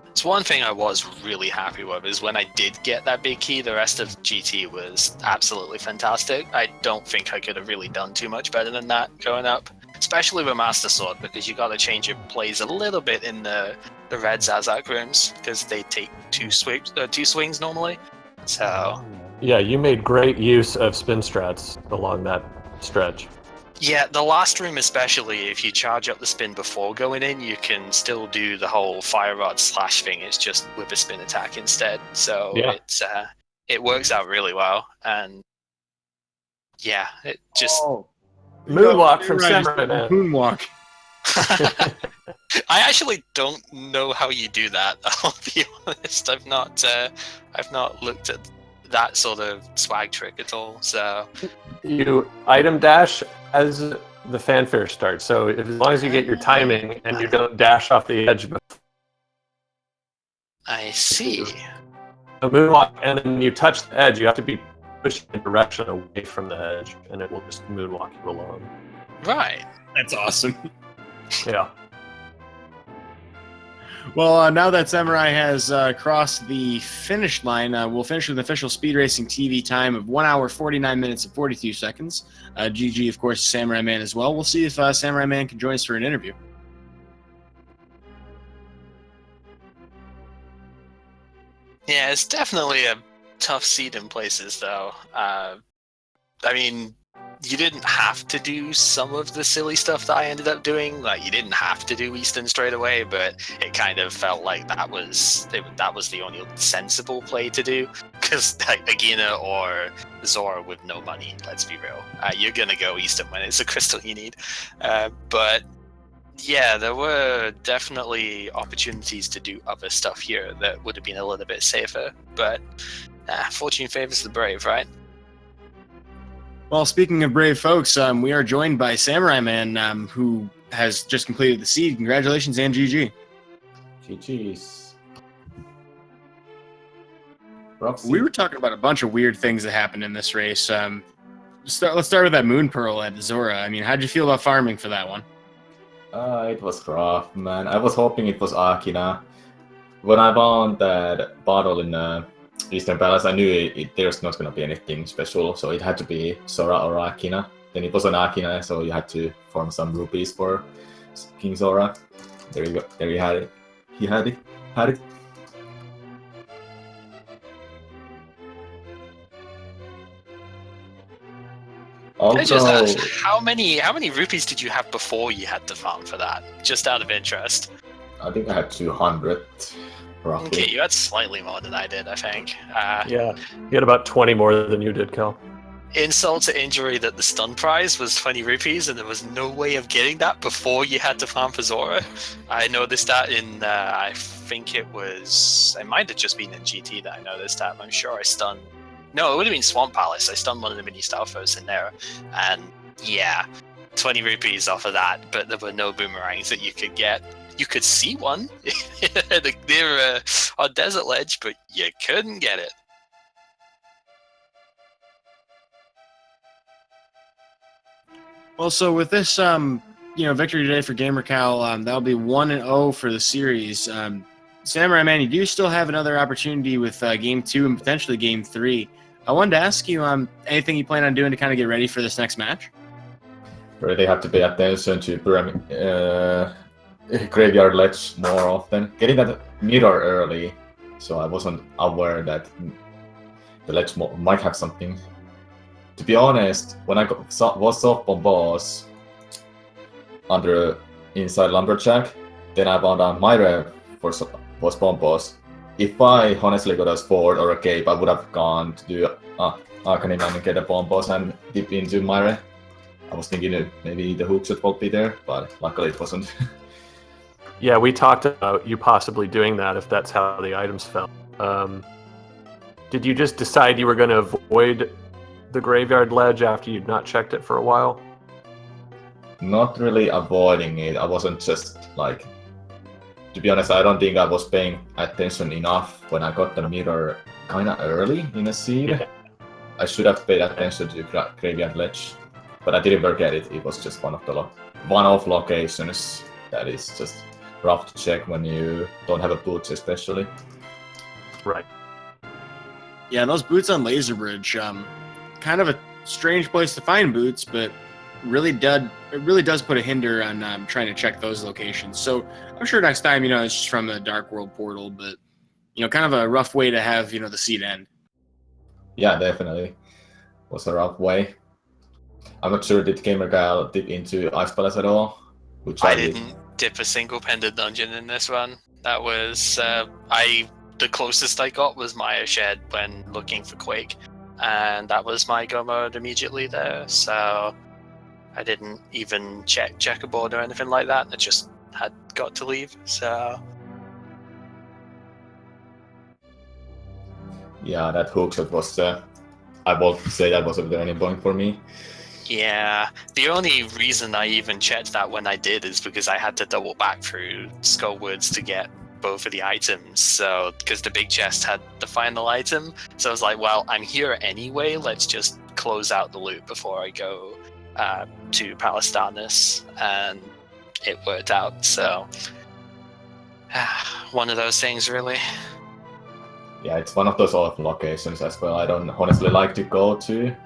It's one thing I was really happy with is when I did get that big key, the rest of GT was absolutely fantastic. I don't think I could have really done too much better than that going up, especially with Master Sword, because you got to change your plays a little bit in the red Zazak rooms because they take 2 swings normally. So yeah, you made great use of spin strats along that stretch. Yeah, the last room especially, if you charge up the spin before going in, you can still do the whole fire rod slash thing. It's just with a spin attack instead. So Yeah. it works out really well. And yeah, it just... Oh, Moonwalk from right, Samura1man. Moonwalk. I actually don't know how you do that. I'll be honest. I've not looked at that sort of swag trick at all. So You item dash as the fanfare starts. So as long as you get your timing and you don't dash off the edge, I see. a moonwalk, and then when you touch the edge, you have to be pushed in a direction away from the edge, and it will just moonwalk you along. Right. That's awesome. Yeah. Well, now that Samurai has crossed the finish line, we'll finish with an official Speed Racing TV time of 1 hour, 49 minutes, and 42 seconds. GG, of course, Samurai1man as well. We'll see if Samurai1man can join us for an interview. Yeah, it's definitely a tough seat in places, though. I mean, you didn't have to do some of the silly stuff that I ended up doing. Like, you didn't have to do Easton straight away, but it kind of felt like that was the only sensible play to do. Because like Agina or Zora with no money, let's be real, you're gonna go Easton when it's a crystal you need. But yeah, there were definitely opportunities to do other stuff here that would have been a little bit safer. But fortune favors the brave, right? Well, speaking of brave folks, we are joined by Samurai1man, who has just completed the seed. Congratulations, and GG. GG's. We were talking about a bunch of weird things that happened in this race. Let's start with that Moon Pearl at Zora. I mean, how'd you feel about farming for that one? It was rough, man. I was hoping it was Akina. When I found that bottle in Eastern Palace, I knew there's not going to be anything special, so it had to be Zora or Akina. Then it was an Akina, so you had to farm some rupees for King Zora. There you go. There you had it. He had it. Had it. Can I just Also, ask, how many rupees did you have before you had to farm for that? Just out of interest. I think I had 200, roughly. Okay, you had slightly more than I did, I think. Yeah. You had about 20 more than you did, Kel. Insult to injury that the stun prize was 20 rupees and there was no way of getting that before you had to farm for Zora. I noticed that in, I think it might have just been in GT that I noticed that. I'm sure I stunned. No, it would have been Swamp Palace. I stunned one of the mini Stalfos in there. And yeah, 20 rupees off of that, but there were no boomerangs that you could get. You could see one near on Desert Ledge, but you couldn't get it. Well, so with this, victory today for gamercal, that'll be 1-0 for the series. Samurai1man, you do still have another opportunity with Game 2 and potentially Game 3. I wanted to ask you anything you plan on doing to kind of get ready for this next match? Really have to pay attention to graveyard ledge more often. Getting that mirror early, so I wasn't aware that the ledge might have something. To be honest, when I was softball boss under inside lumberjack, then I found out Myra was bomb boss. If I honestly got a sword or a cape, I would have gone to do Arcanine and get a bomb boss and dip into Myra. I was thinking maybe the hook shot would be there, but luckily it wasn't. Yeah, we talked about you possibly doing that if that's how the items fell. Did you just decide you were going to avoid the graveyard ledge after you'd not checked it for a while? Not really avoiding it. I wasn't just like... To be honest, I don't think I was paying attention enough when I got the mirror kind of early in the seed. Yeah. I should have paid attention to graveyard ledge, but I didn't forget it. It was just one of locations that is just rough to check when you don't have a boots, especially. Right. Yeah, those boots on Laser Bridge, kind of a strange place to find boots, but it really does put a hinder on trying to check those locations. So I'm sure next time, it's just from the Dark World portal, but kind of a rough way to have the seed end. Yeah, definitely. Was a rough way. I'm not sure, did gamercal dip into Ice Palace at all? Which I did. didn't dip a single pendant dungeon in this run. That was the closest I got was Maya Shed when looking for Quake, and that was my go mode immediately there. So I didn't even check checkerboard or anything like that. I just had got to leave. So Yeah, that hookshot was, I will say that was a turning point for me. yeah, the only reason I even checked that when I did is because I had to double back through Skullwoods to get both of the items. So because the big chest had the final item, so I was like, well, I'm here anyway. Let's just close out the loop before I go to Palastanus, and it worked out. So one of those things, really. Yeah, it's one of those off locations as well. I don't honestly like to go to,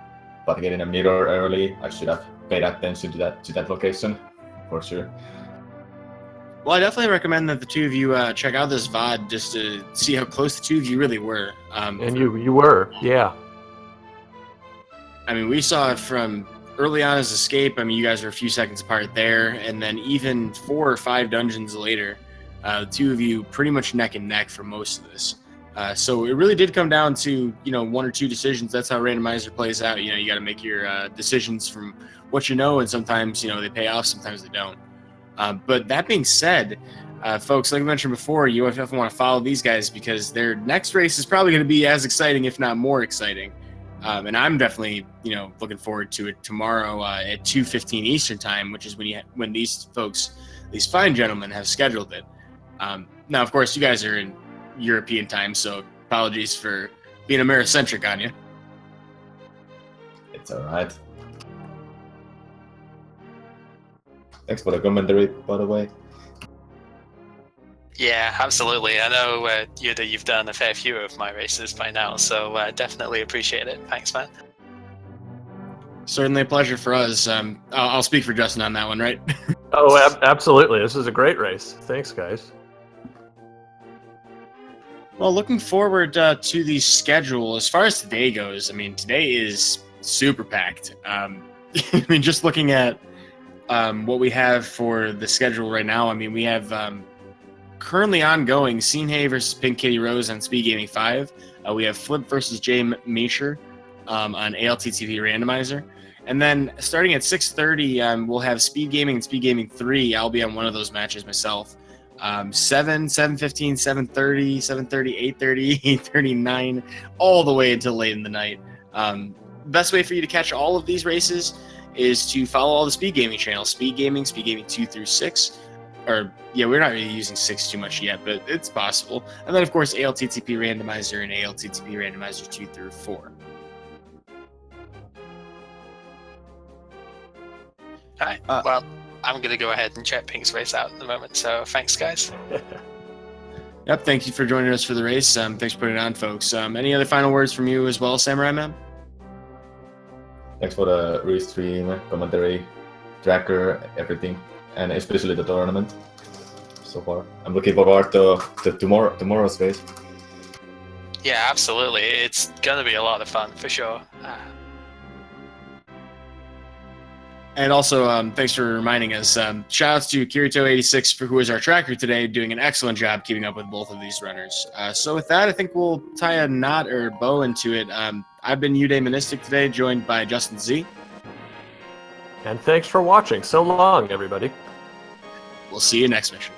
but getting a mirror early, I should have paid attention to that location for sure. Well, I definitely recommend that the two of you check out this VOD just to see how close the two of you really were. And you were, yeah. I mean, we saw it from early on as Escape. I mean, you guys were a few seconds apart there, and then even 4 or 5 dungeons later, the two of you pretty much neck and neck for most of this. So it really did come down to, 1 or 2 decisions. That's how Randomizer plays out. You got to make your decisions from what you know, and sometimes, they pay off, sometimes they don't. But that being said, folks, like I mentioned before, you definitely want to follow these guys because their next race is probably going to be as exciting, if not more exciting. And I'm definitely, looking forward to it tomorrow at 2:15 Eastern time, which is when these folks, these fine gentlemen, have scheduled it. Now, of course, you guys are in European time, so apologies for being Americentric on you. It's alright. Thanks for the commentary, by the way. Yeah, absolutely. I know Yuda, you've done a fair few of my races by now, so definitely appreciate it. Thanks, man. Certainly a pleasure for us. I'll speak for Justin on that one, right? Oh, absolutely. This is a great race. Thanks, guys. Well, looking forward to the schedule. As far as today goes, I mean, today is super packed. I mean, just looking at what we have for the schedule right now, I mean, we have currently ongoing Sinhei versus Pink Kitty Rose on Speed Gaming 5. We have Flip versus Jay Meisher on ALTTPR Randomizer. And then starting at 6:30, we'll have Speed Gaming and Speed Gaming 3. I'll be on one of those matches myself. 7, 7:15, 7:30, 7:30, 8:30, 8:39, all the way until late in the night. Best way for you to catch all of these races is to follow all the Speed Gaming channels. Speed Gaming 2 through 6. Or, yeah, we're not really using 6 too much yet, but it's possible. And then, of course, ALTTP Randomizer and ALTTP Randomizer 2 through 4. All right. Well, I'm going to go ahead and check Pink's race out in a moment, so thanks, guys. Yep, thank you for joining us for the race. Thanks for putting it on, folks. Any other final words from you as well, Samura1man? Thanks for the restream, commentary, tracker, everything, and especially the tournament so far. I'm looking forward to tomorrow's race. Yeah, absolutely. It's going to be a lot of fun, for sure. And also, thanks for reminding us. Shout outs to Kirito86, who is our tracker today, doing an excellent job keeping up with both of these runners. So with that, I think we'll tie a knot or bow into it. I've been Uday Monistic today, joined by Justin Z. And thanks for watching. So long, everybody. We'll see you next mission.